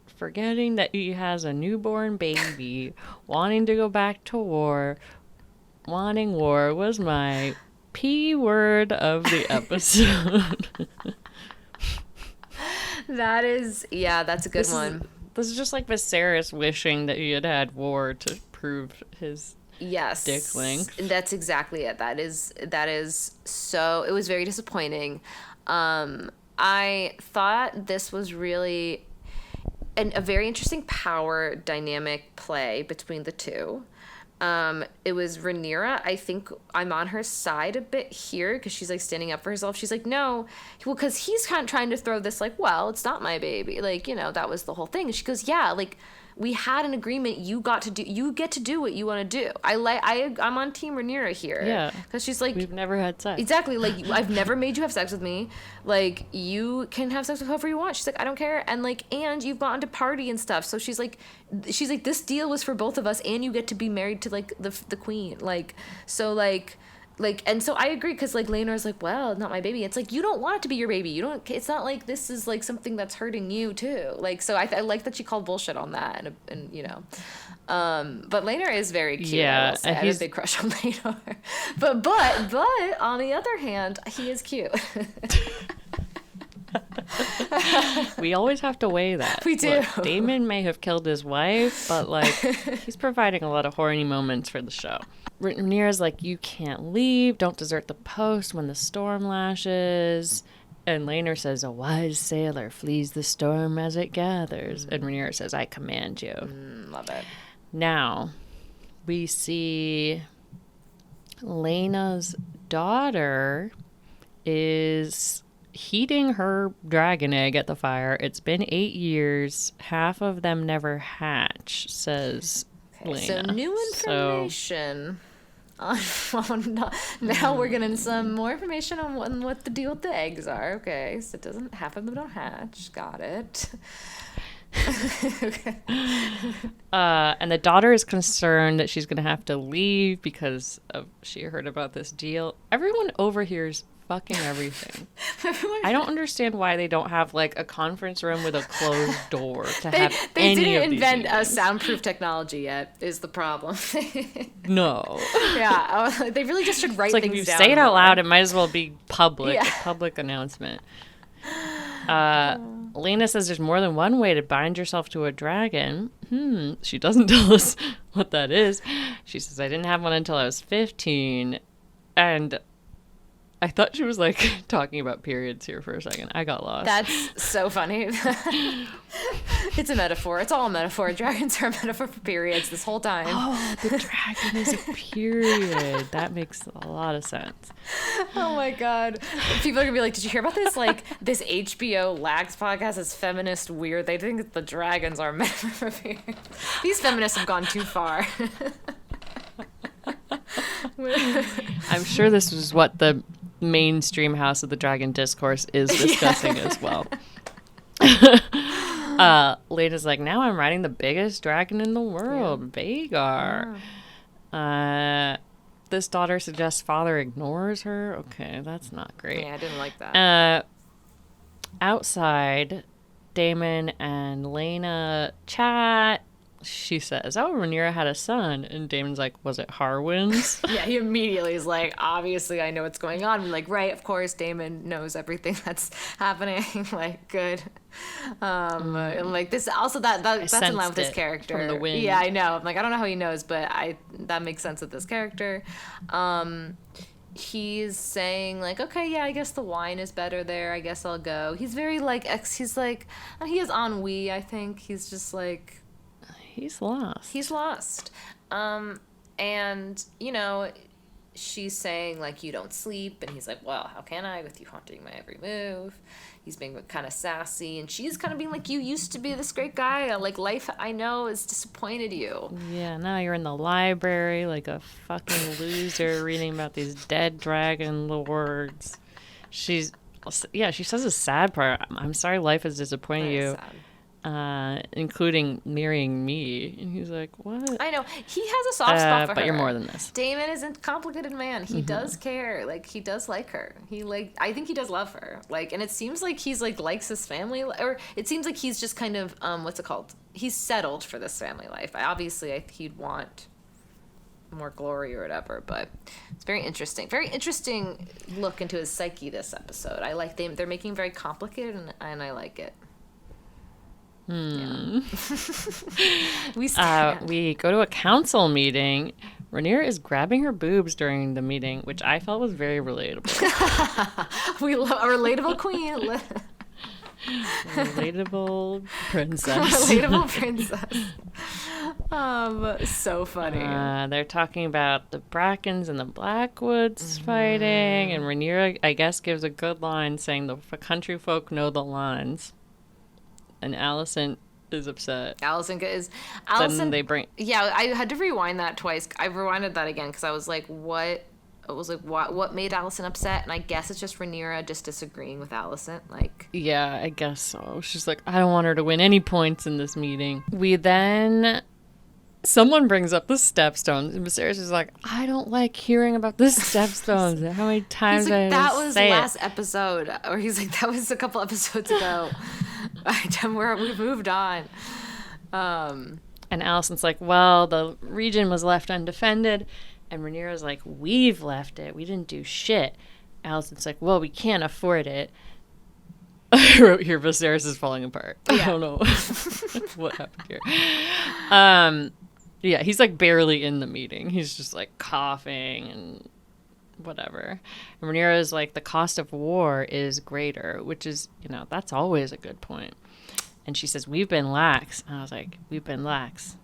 forgetting that he has a newborn baby, wanting to go back to war, wanting war was my P word of the episode. That is, yeah, that's a good one. This is just like Viserys wishing that he had war to prove his dick length. That's exactly it. That is so, it was very disappointing. I thought this was really a very interesting power dynamic play between the two. It was Rhaenyra. I think I'm on her side a bit here because she's like standing up for herself. She's like, no, well, because he's kind of trying to throw this like, well, it's not my baby. Like, you know, that was the whole thing. And she goes, yeah, like we had an agreement. You get to do what you want to do. I'm on team Rhaenyra here. Yeah. Because she's like, we've never had sex. Exactly. Like I've never made you have sex with me. Like you can have sex with whoever you want. She's like, I don't care. And like, and you've gone to party and stuff. So she's like, this deal was for both of us, and you get to be married to like the queen. Like, so like, and so I agree because like Laenor's like, well, not my baby. It's like you don't want it to be your baby. You don't. It's not like this is like something that's hurting you too. Like, so I like that she called bullshit on that, and you know, but Laenor is very cute. Yeah, I have a big crush on Laenor, but on the other hand, he is cute. We always have to weigh that. We do. Look, Daemon may have killed his wife, but like he's providing a lot of horny moments for the show. Rhaenyra's like, you can't leave. Don't desert the post when the storm lashes. And Laenor says, a wise sailor flees the storm as it gathers. And Rhaenyra says, I command you. Love it. Now, we see Laena's daughter is heating her dragon egg at the fire. It's been 8 years. Half of them never hatch, says Laena. So new information. Now we're getting some more information on what the deal with the eggs are. Okay, so half of them don't hatch. Got it. Okay. And the daughter is concerned that she's going to have to leave because she heard about this deal. Everyone overhears fucking everything. I don't understand why they don't have like a conference room with a closed door to have any of these They didn't invent meetings. a soundproof technology yet is the problem. No. Yeah, they really just should write It's like things if you down say it out more. loud, it might as well be public, Yeah. a public announcement. Laena says there's more than one way to bind yourself to a dragon. She doesn't tell us what that is. She says, I didn't have one until I was 15. And I thought she was like talking about periods here for a second. I got lost. That's so funny. It's a metaphor. It's all a metaphor. Dragons are a metaphor for periods this whole time. Oh, the dragon is a period. That makes a lot of sense. Oh my God. People are gonna be like, did you hear about this? Like, this HBO Lags podcast is feminist weird. They think the dragons are a metaphor for periods. These feminists have gone too far. I'm sure this is what the mainstream House of the Dragon discourse is discussing as well. Lena's like, now I'm riding the biggest dragon in the world, Vagar. This daughter suggests father ignores her. Okay, that's not great. Yeah, I didn't like that. Outside, Damon and Lena chat. She says, oh, Rhaenyra had a son. And Damon's like, was it Harwin's? Yeah, he immediately is like, obviously I know what's going on. We're like, right, of course, Damon knows everything that's happening. Like, good. And like this, also that's in line with his character. From the wind. Yeah, I know. I'm like, I don't know how he knows, but that makes sense with this character. He's saying like, okay, yeah, I guess the wine is better there. I guess I'll go. He's very like, he's like, he has ennui, I think. He's just like... He's lost. He's lost. And, you know, she's saying, like, you don't sleep. And he's like, well, how can I with you haunting my every move? He's being kind of sassy. And she's kind of being like, you used to be this great guy. Like, life, I know, has disappointed you. Yeah, now you're in the library like a fucking loser reading about these dead dragon lords. She says a sad part. I'm sorry life has disappointed you. Sad. Including marrying me. And he's like, what? I know. He has a soft spot for her. But you're more than this. Damon is a complicated man. He does care. Like, he does like her. I think he does love her. Like, and it seems like he's, like, likes his family. Or it seems like he's just kind of, what's it called? He's settled for this family life. Obviously, he'd want more glory or whatever, but it's very interesting. Very interesting look into his psyche this episode. I like they're making it very complicated, and I like it. Yeah. We go to a council meeting. Rhaenyra is grabbing her boobs during the meeting, which I felt was very relatable. We love a relatable queen. Relatable princess. Relatable princess. So funny. They're talking about the Brackens and the Blackwoods fighting, and Rhaenyra, I guess, gives a good line saying the country folk know the lines. And Alicent is upset. Alicent. Then they bring... Yeah, I had to rewind that twice. I rewinded that again because I was like, what? I was like, what made Alicent upset? And I guess it's just Rhaenyra just disagreeing with Alicent. Like, yeah, I guess so. She's like, I don't want her to win any points in this meeting. Someone brings up the stepstones, and Viserys is like, I don't like hearing about the stepstones. How many times he's like, that was say last episode. Or he's like, that was a couple episodes ago. We've moved on. And Alicent's like, well, the region was left undefended. And Rhaenyra's like, we've left it. We didn't do shit. Alicent's like, well, we can't afford it. I wrote here, Viserys is falling apart. Yeah. I don't know what happened here. Yeah, he's like barely in the meeting. He's just like coughing and whatever. And Rhaenyra is like, the cost of war is greater, which is, that's always a good point. And she says, we've been lax. And I was like, we've been lax.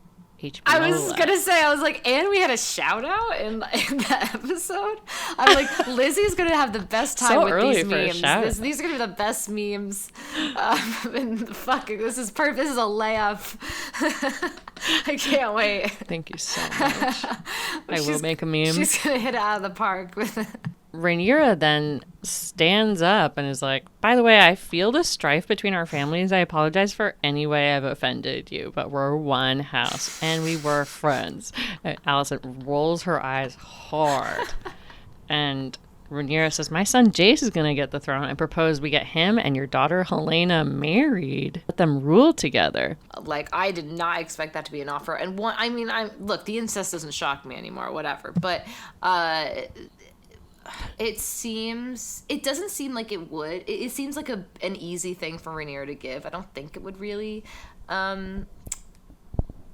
HBO I was going to say, I was like, and we had a shout out in that episode. I'm like, Lizzie's going to have the best time with these memes. These are going to be the best memes. And fucking, this is perfect. This is a layup. I can't wait. Thank you so much. I will make a meme. She's going to hit it out of the park with it. Rhaenyra then stands up and is like, by the way, I feel the strife between our families. I apologize for any way I've offended you, but we're one house and we were friends. And Alicent rolls her eyes hard. And Rhaenyra says, my son Jace is going to get the throne. I propose we get him and your daughter Helena married. Let them rule together. Like, I did not expect that to be an offer. And look, the incest doesn't shock me anymore, whatever. But, it doesn't seem like it would. It seems like an easy thing for Rhaenyra to give. I don't think it would really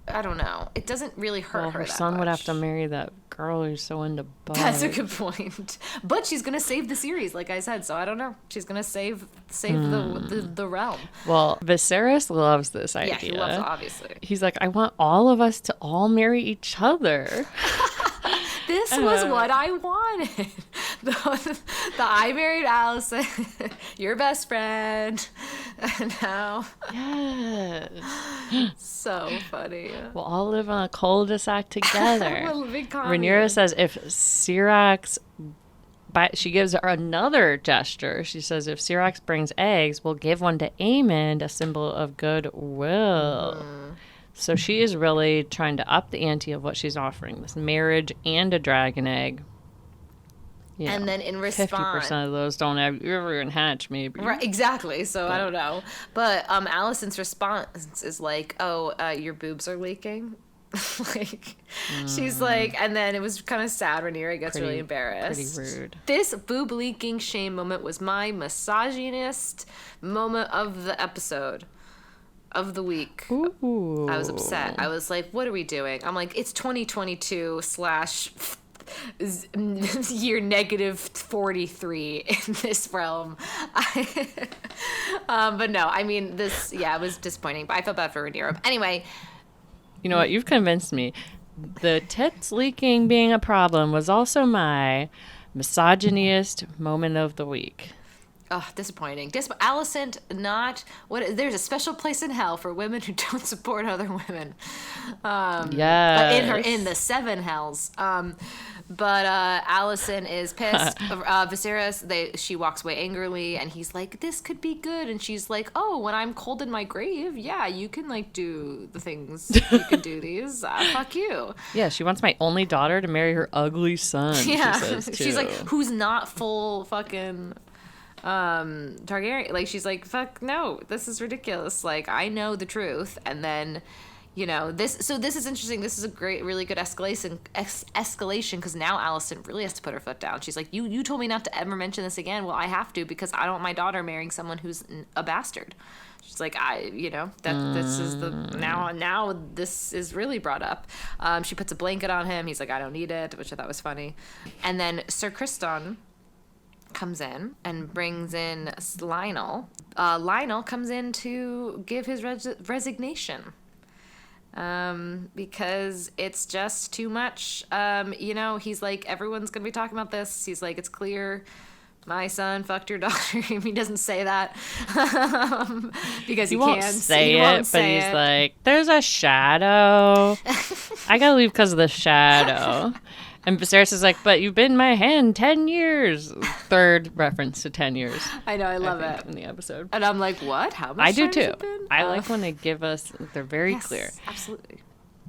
I don't know. It doesn't really hurt her her that son much. would have to marry that girl who's so into bugs. That's a good point. But she's gonna save the series, like I said. So I don't know. She's gonna save the realm. Well, Viserys loves this idea. Yeah, he loves it, obviously. He's like, I want all of us to all marry each other. This was what I wanted. The I married Allison, your best friend, and now. Yes. So funny. We'll all live on a cul-de-sac together. We'll live in Rhaenyra says if Syrax, she gives her another gesture. She says if Syrax brings eggs, we'll give one to Aemond, a symbol of goodwill. So she is really trying to up the ante of what she's offering. This marriage and a dragon egg. You and know, then in response, 50% of those don't ever even hatch, maybe. Right, exactly. So I don't know. But Allison's response is like, "Oh, your boobs are leaking." Like, she's like, and then it was kind of sad. Rhaenyra gets really embarrassed. Pretty rude. This boob leaking shame moment was my misogynist moment of the episode. Of the week. Ooh. I was upset. I was like, what are we doing? I'm like, it's 2022 / year negative 43 in this realm. But no, I mean, this, it was disappointing, but I felt bad for Rhaenyra. Anyway. You know what? You've convinced me. The tits leaking being a problem was also my misogynist moment of the week. Oh, disappointing. Alicent, there's a special place in hell for women who don't support other women. Yes. In the 7 hells. But Alicent is pissed. Viserys, she walks away angrily, and he's like, this could be good. And she's like, oh, when I'm cold in my grave, yeah, you can, like, do the things. You can do these. Fuck you. Yeah, she wants my only daughter to marry her ugly son, yeah. she says, too. She's like, who's not full fucking... Targaryen, like, she's like, fuck no, this is ridiculous, like, I know the truth. And then, you know, this is interesting. This is a really good escalation because now Alicent really has to put her foot down. She's like, you told me not to ever mention this again. Well, I have to, because I don't want my daughter marrying someone who's a bastard. She's like, this is the now this is really brought up. She puts a blanket on him. He's like, I don't need it, which I thought was funny. And then Sir Criston comes in and brings in Lionel. Lionel comes in to give his resignation because it's just too much. He's like, everyone's gonna be talking about this. He's like, it's clear my son fucked your daughter. He doesn't say that because he won't can't say it, but he's like, there's a shadow. I gotta leave because of the shadow. And Viserys is like, but you've been in my hand 10 years. Third reference to 10 years. I know, I love it. In the episode. And I'm like, what? How much I do time too. has it been? I like when they give us, they're very clear. Absolutely.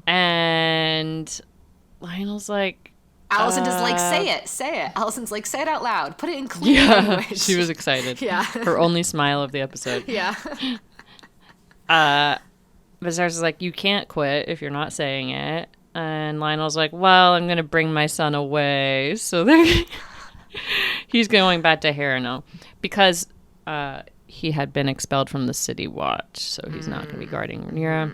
And Lionel's like, Alicent is like, say it. Alicent's like, say it out loud. Put it in clear language. She was excited. Yeah. Her only smile of the episode. Yeah. Viserys is like, you can't quit if you're not saying it. And Lionel's like, well, I'm going to bring my son away. So he's going back to Harrenhal because he had been expelled from the City Watch. So he's not going to be guarding Rhaenyra.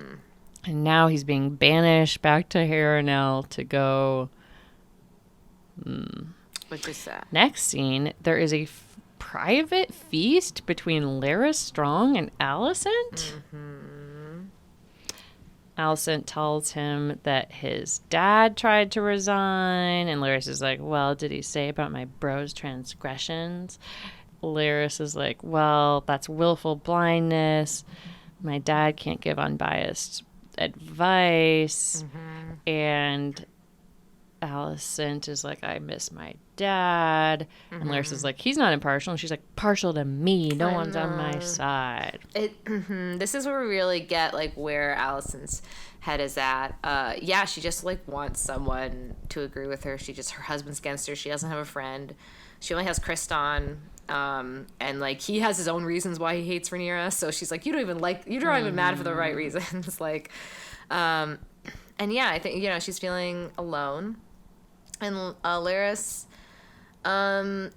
And now he's being banished back to Harrenhal to go. Which is sad. Next scene, there is a private feast between Larys Strong and Alicent. Alicent tells him that his dad tried to resign, and Larys is like, well, did he say about my bro's transgressions? Larys is like, well, that's willful blindness. My dad can't give unbiased advice. And Alicent is like, I miss my dad. And Larys is like, he's not impartial. And she's like, partial to me. No one's on my side. This is where we really get, like, where Alicent's head is at. She just, like, wants someone to agree with her. Her husband's against her. She doesn't have a friend. She only has Criston. And, like, he has his own reasons why he hates Rhaenyra. So she's like, you're not even mad for the right reasons. Like, and yeah, I think, she's feeling alone. And Larys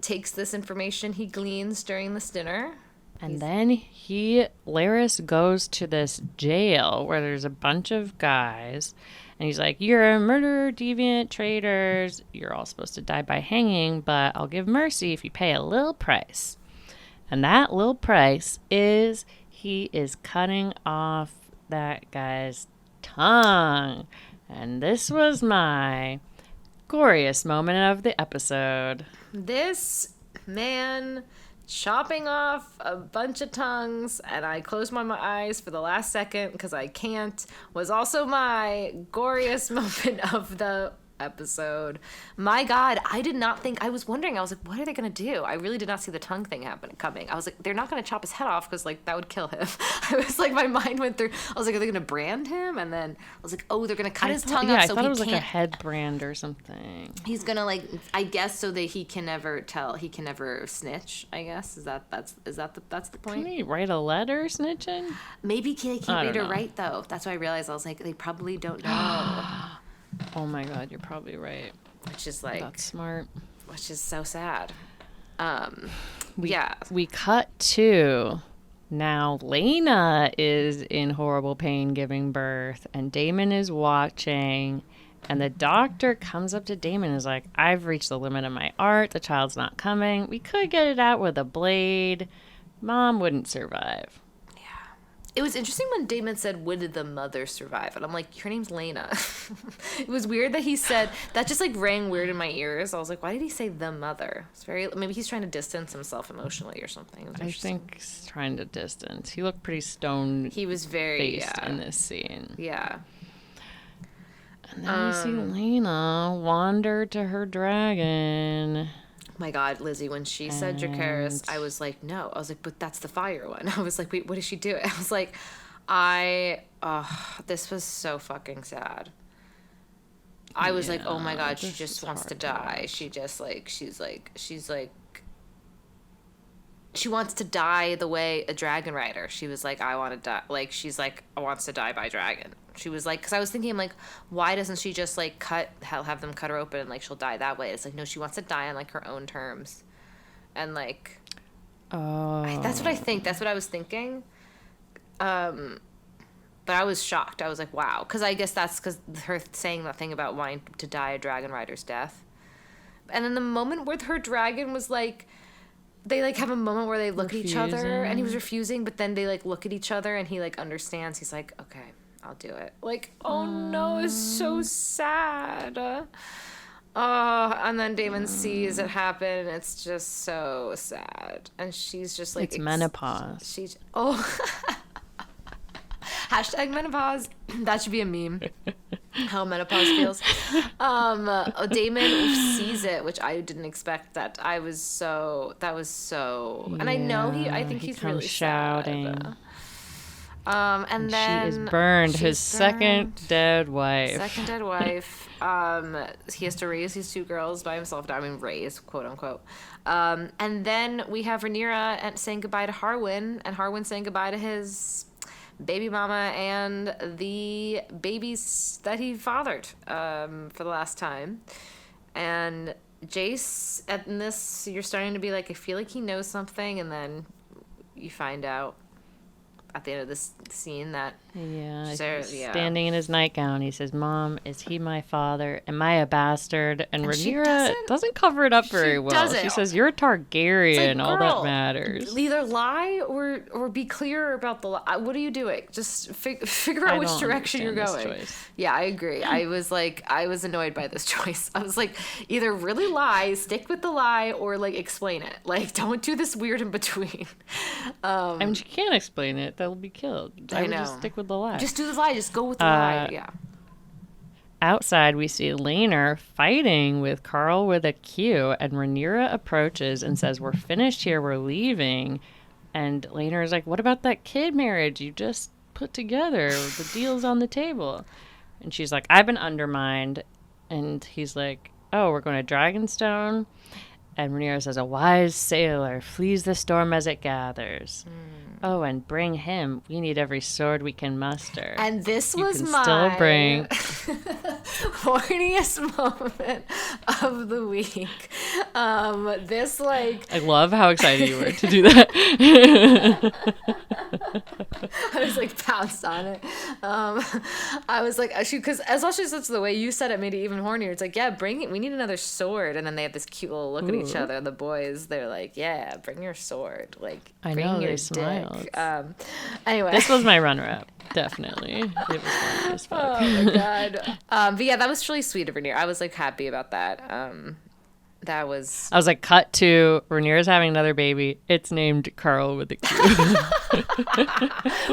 takes this information he gleans during this dinner And then Laris goes to this jail where there's a bunch of guys. And he's like, you're a murderer, deviant, traitors. You're all supposed to die by hanging, but I'll give mercy if you pay a little price. And that little price is he is cutting off that guy's tongue. And this was my goriest moment of the episode. This man chopping off a bunch of tongues, and I closed my eyes for the last second because I can't, was also my goriest moment of the episode. My God, I did not think, I was wondering, I was like, what are they going to do? I really did not see the tongue thing coming. I was like, they're not going to chop his head off because, like, that would kill him. I was like, my mind went through, I was like, are they going to brand him? And then I was like, oh, they're going to cut his tongue off I so thought he it was can't. like a head brand or something. He's going to, like, I guess so that he can never snitch, I guess. That's the point? Can he write a letter snitching? Maybe he can't read or write, though. That's what I realized. I was like, they probably don't know. Oh my God, you're probably right. Which is like, that's smart. Which is so sad. We cut to now Lena is in horrible pain giving birth, and Damon is watching, and the doctor comes up to Damon and is like, I've reached the limit of my art. The child's not coming. We could get it out with a blade. Mom wouldn't survive. It was interesting when Damon said, when did the mother survive? And I'm like, her name's Lena. It was weird that he said, that just like rang weird in my ears. I was like, why did he say the mother? It's maybe he's trying to distance himself emotionally or something. I think he's trying to distance. He looked pretty stoned. He was very faced in this scene. Yeah. And then we see Lena wander to her dragon. My God, Lizzy, when she said Dracarys, I was like, no. I was like, but that's the fire one. I was like, wait, what does she do? I was like, this was so fucking sad. I was like, oh my God, she just wants to die. She just like, she's like, she wants to die the way a dragon rider. She was like, I want to die. Like, she's like, I wants to die by dragon. She was like, because I was thinking, like, why doesn't she just, like, have them cut her open and, like, she'll die that way? It's like, no, she wants to die on, like, her own terms. And, like, that's what I think. That's what I was thinking. But I was shocked. I was like, wow. Because I guess that's because her saying that thing about wanting to die a dragon rider's death. And then the moment where her dragon was, like, they, like, have a moment where they look at each other, and he was refusing, but then they, like, look at each other, and he, like, understands. He's like, okay, I'll do it. Like, oh no, it's so sad. And then Damon sees it happen, and it's just so sad. And she's just like... It's menopause. Hashtag menopause. That should be a meme. How menopause feels. Damon sees it, which I didn't expect. That was so... Yeah, and I know I think he's really shouting. Sad. And then she is burned. His second dead wife. He has to raise these two girls by himself. I mean, raise, quote unquote. And then we have Rhaenyra saying goodbye to Harwin, and Harwin saying goodbye to his baby mama and the babies that he fathered for the last time. And Jace, in this, you're starting to be like, I feel like he knows something, and then you find out at the end of this scene that standing in his nightgown, he says, Mom, is he my father? Am I a bastard? And Rhaenyra doesn't cover it up very well. She says, you're a Targaryen, like, all that matters. Either lie or be clear about the lie. What are you doing? Just figure out which direction you're going. Yeah, I agree. I was annoyed by this choice. I was like, either really lie, stick with the lie, or like explain it. Like, don't do this weird in between. I mean, she can't explain it. They'll be killed. I would just stick with the lie. Just do the lie. Just go with the lie. Yeah. Outside, we see Laenor fighting with Carl with a Q, and Rhaenyra approaches and says, we're finished here. We're leaving. And Laenor is like, what about that kid marriage you just put together? The deal's on the table. And she's like, I've been undermined. And he's like, oh, we're going to Dragonstone? And Rhaenyra says, a wise sailor flees the storm as it gathers. Oh, and bring him. We need every sword we can muster. And this was my still bring horniest moment of the week. This like I love how excited you were to do that. I was like pounced on it. I was like, because especially since the way you said it made it even hornier. It's like, yeah, bring it. We need another sword. And then they have this cute little look at each other. The boys, they're like, yeah, bring your sword. Like, bring your they dick. smiled. Anyway, this was my runner-up. Definitely, it was funny as fuck. Oh my god. But yeah, that was really sweet of Rhaenyra. I was like happy about that. That was. I was like, cut to Rhaenyra's having another baby. It's named Carl with a Q.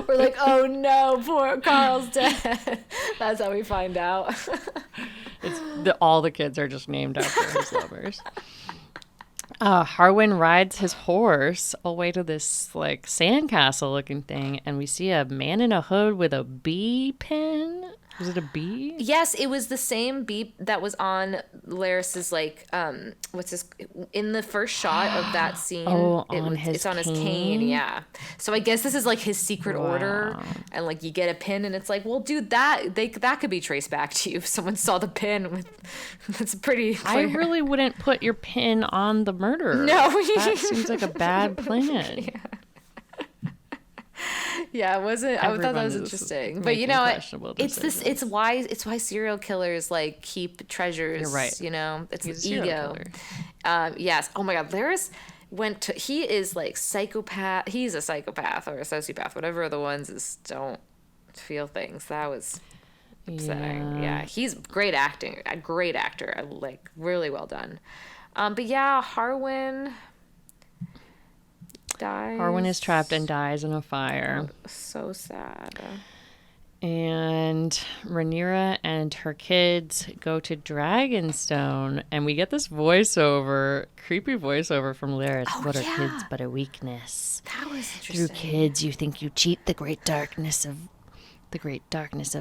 We're like, oh no, poor Carl's dead. That's how we find out. All the kids are just named after his lovers. Harwin rides his horse away to this like sandcastle looking thing, and we see a man in a hood with a bee pin. Was it a bee? Yes, it was the same bee that was on Larys's like what's this in the first shot of that scene. It's on his cane, yeah. So I guess this is like his secret order, and like you get a pin, and it's like, well, dude, that could be traced back to you if someone saw the pin with. That's pretty clear. I really wouldn't put your pin on the murderer. No, that seems like a bad plan. Yeah. Yeah, it wasn't. I thought that was interesting, but you know, it's why serial killers like keep treasures. You're right. You know, it's He's an ego. Yes. Oh my God, Larys he is like psychopath. He's a psychopath or a sociopath, whatever the ones is don't feel things. That was upsetting. Yeah, he's great acting. A great actor. Like really well done. But yeah, Harwin dies. Harwin is trapped and dies in a fire. Oh, so sad. And Rhaenyra and her kids go to Dragonstone, and we get this creepy voiceover from Larys. What are kids but a weakness? That was interesting. Through kids, you think you cheat the great darkness of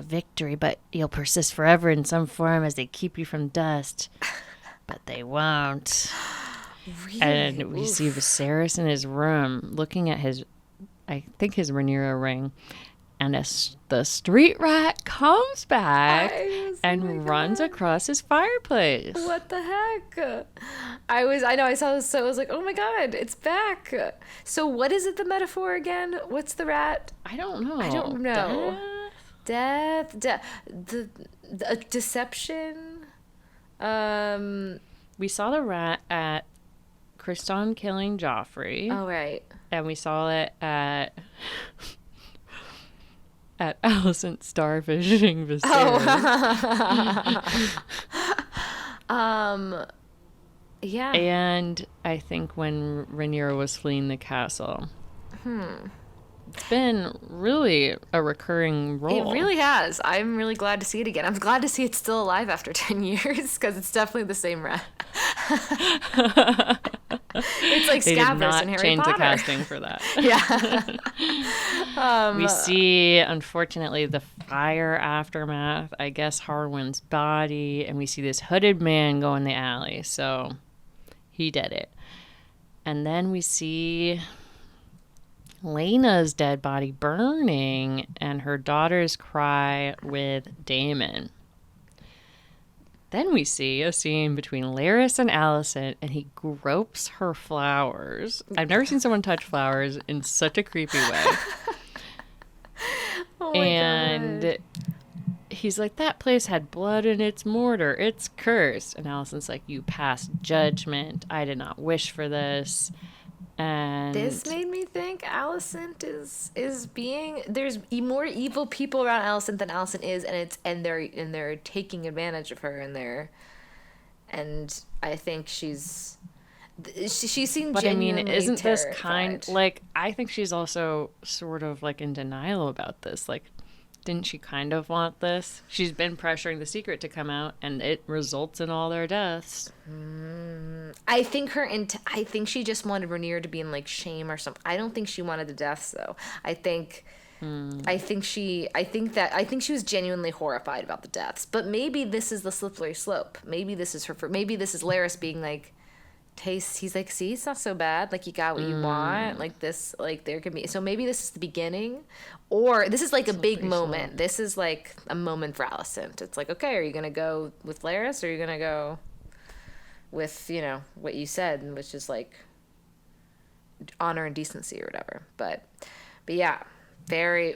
victory, but you'll persist forever in some form as they keep you from dust. But they won't. Really? And we see Viserys in his room looking at his Rhaenyra ring. And the street rat comes back and runs across his fireplace. What the heck? I saw this, so I was like, oh my God, it's back. So what is it, the metaphor again? What's the rat? I don't know. Death. The deception. We saw the rat at Kriston killing Joffrey. Oh, right. And we saw it at Alicent starfishing Viserys. Yeah. And I think when Rhaenyra was fleeing the castle. It's been really a recurring role. It really has. I'm really glad to see it again. I'm glad to see it's still alive after 10 years because it's definitely the same rat. It's like Scabbers in Harry Potter. They did not change the casting for that. Yeah. We see, unfortunately, the fire aftermath. I guess Harwin's body, and we see this hooded man go in the alley. So he did it. And then we see Lena's dead body burning, and her daughters cry with Daemon. Then we see a scene between Larys and Alicent, and he gropes her flowers. I've never seen someone touch flowers in such a creepy way. Oh my God. He's like, that place had blood in its mortar. It's cursed. And Alicent's like, you passed judgment. I did not wish for this. And this made me think Alicent is being, there's more evil people around Alicent than Alicent is, and they're taking advantage of her, and I think she seems genuinely isn't terrified. This kind, like, I think she's also sort of like in denial about this. Like, didn't she kind of want this? She's been pressuring the secret to come out, and it results in all their deaths. I think I think she just wanted Rhaenyra to be in like shame or something. I don't think she wanted the deaths though. I think she was genuinely horrified about the deaths. But maybe this is the slippery slope. Maybe this is maybe this is Larys being like, he's like, see, it's not so bad. Like, you got what you want. Like, this, like, there could be. So maybe this is the beginning. Or this is like a big moment. This is like a moment for Alicent. It's like, okay, are you going to go with Larys or are you going to go with, what you said, which is like honor and decency or whatever. But yeah, very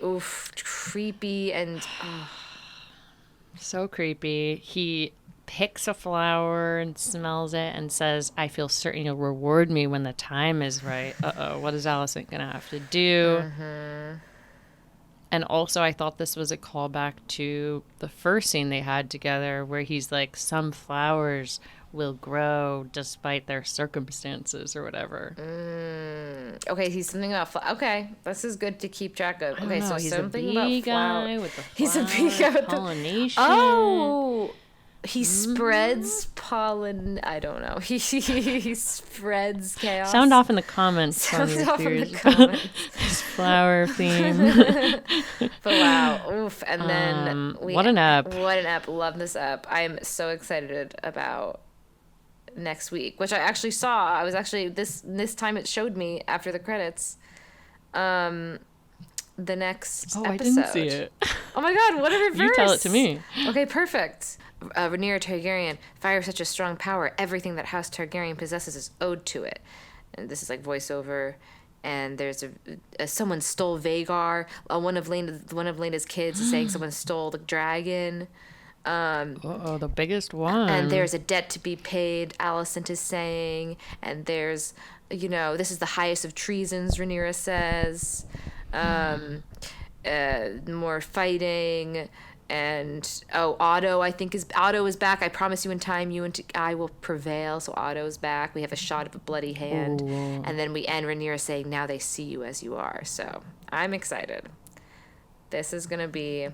creepy and so creepy. He picks a flower and smells it and says, "I feel certain you'll reward me when the time is right." What is Allison gonna have to do? Mm-hmm. And also, I thought this was a callback to the first scene they had together where he's like, some flowers will grow despite their circumstances or whatever. Okay, he's something about okay, this is good to keep track of. Okay, so he's something a bee about flower. guy with the He's a bee guy with pollination. He spreads pollen. I don't know. He spreads chaos. Sound off in the comments. Sound off in the comments. His flower theme. But wow, oof! And then what an ep! What an ep! Love this ep. I'm so excited about next week, which I actually saw. I was actually this time it showed me after the credits. The next episode. I didn't see it. Oh my god, what a reverse! You tell it to me. Okay, perfect. Rhaenyra Targaryen, fire such a strong power. Everything that House Targaryen possesses is owed to it. And this is like voiceover. And there's someone stole Vagar. One of Lena's kids is saying someone stole the dragon. The biggest one. And there's a debt to be paid, Alicent is saying. And there's, this is the highest of treasons, Rhaenyra says. More fighting. And Otto, Otto is back. I promise you in time, you and I will prevail. So Otto's back. We have a shot of a bloody hand. Ooh. And then we end Rhaenyra saying, now they see you as you are. So I'm excited. This is going to be a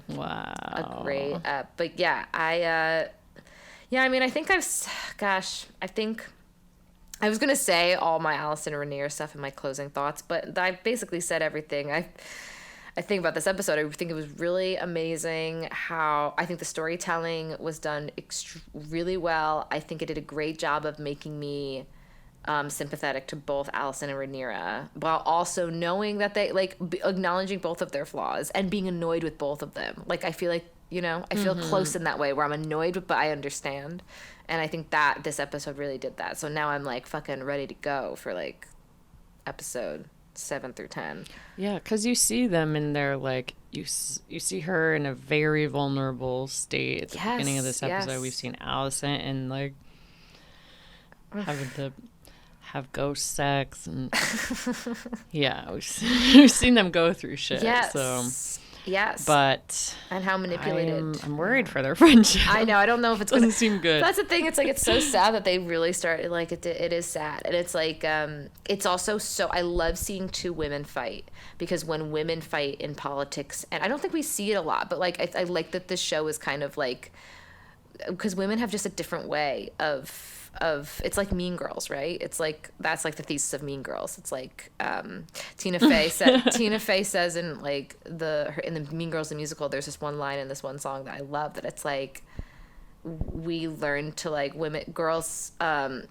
great but yeah, I think I was going to say all my Alicent and Rhaenyra stuff in my closing thoughts, but I basically said everything. I think about this episode, I think it was really amazing how I think the storytelling was done really well. I think it did a great job of making me sympathetic to both Alicent and Rhaenyra, while also knowing that they acknowledging both of their flaws and being annoyed with both of them. Like I feel like I feel close in that way where I'm annoyed but I understand, and I think that this episode really did that. So now I'm like fucking ready to go for like episode 7 through 10. Yeah, because you see them in their you see her in a very vulnerable state at the beginning of this episode. We've seen Alicent and having to have ghost sex and we've seen them go through shit. Yes. But and how manipulated. I'm worried for their friendship. I know. I don't know if it's doesn't seem good. That's the thing. It's it's so sad that they really started it is sad, and it's it's also so. I love seeing two women fight, because when women fight in politics, and I don't think we see it a lot, but I like that this show is kind of because women have just a different way of it's like Mean Girls, right? It's that's the thesis of Mean Girls. It's Tina Fey says in the Mean Girls the musical, there's this one line in this one song that I love, that it's we learn to girls,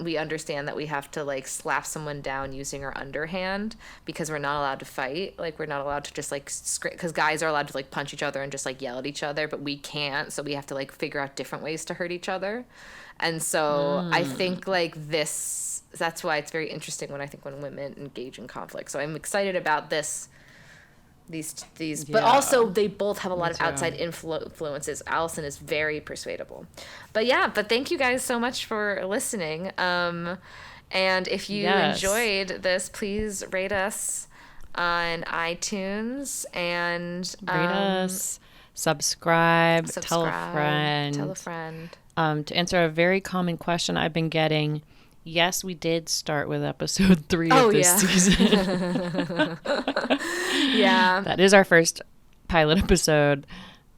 we understand that we have to slap someone down using our underhand, because we're not allowed to fight. We're not allowed to just because guys are allowed to punch each other and just yell at each other, but we can't, so we have to figure out different ways to hurt each other. And so I think that's why it's very interesting when women engage in conflict. So I'm excited about these but also they both have a lot of outside influences. Alicent is very persuadable. But thank you guys so much for listening. And if you enjoyed this, please rate us on iTunes and rate us, subscribe, tell a friend. To answer a very common question I've been getting, yes, we did start with episode 3 of this season. Yeah. That is our first pilot episode.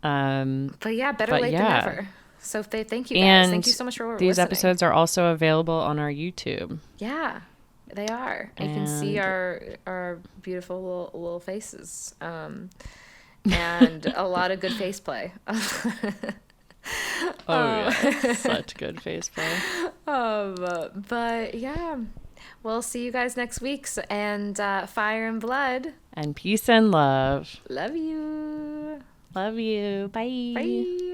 But better late than never. So thank you guys. And thank you so much for listening. These episodes are also available on our YouTube. Yeah, they are. You can see our beautiful little faces. And a lot of good face play. Such good face play. But we'll see you guys next week. And fire and blood and peace and love. Love you. Bye. Bye.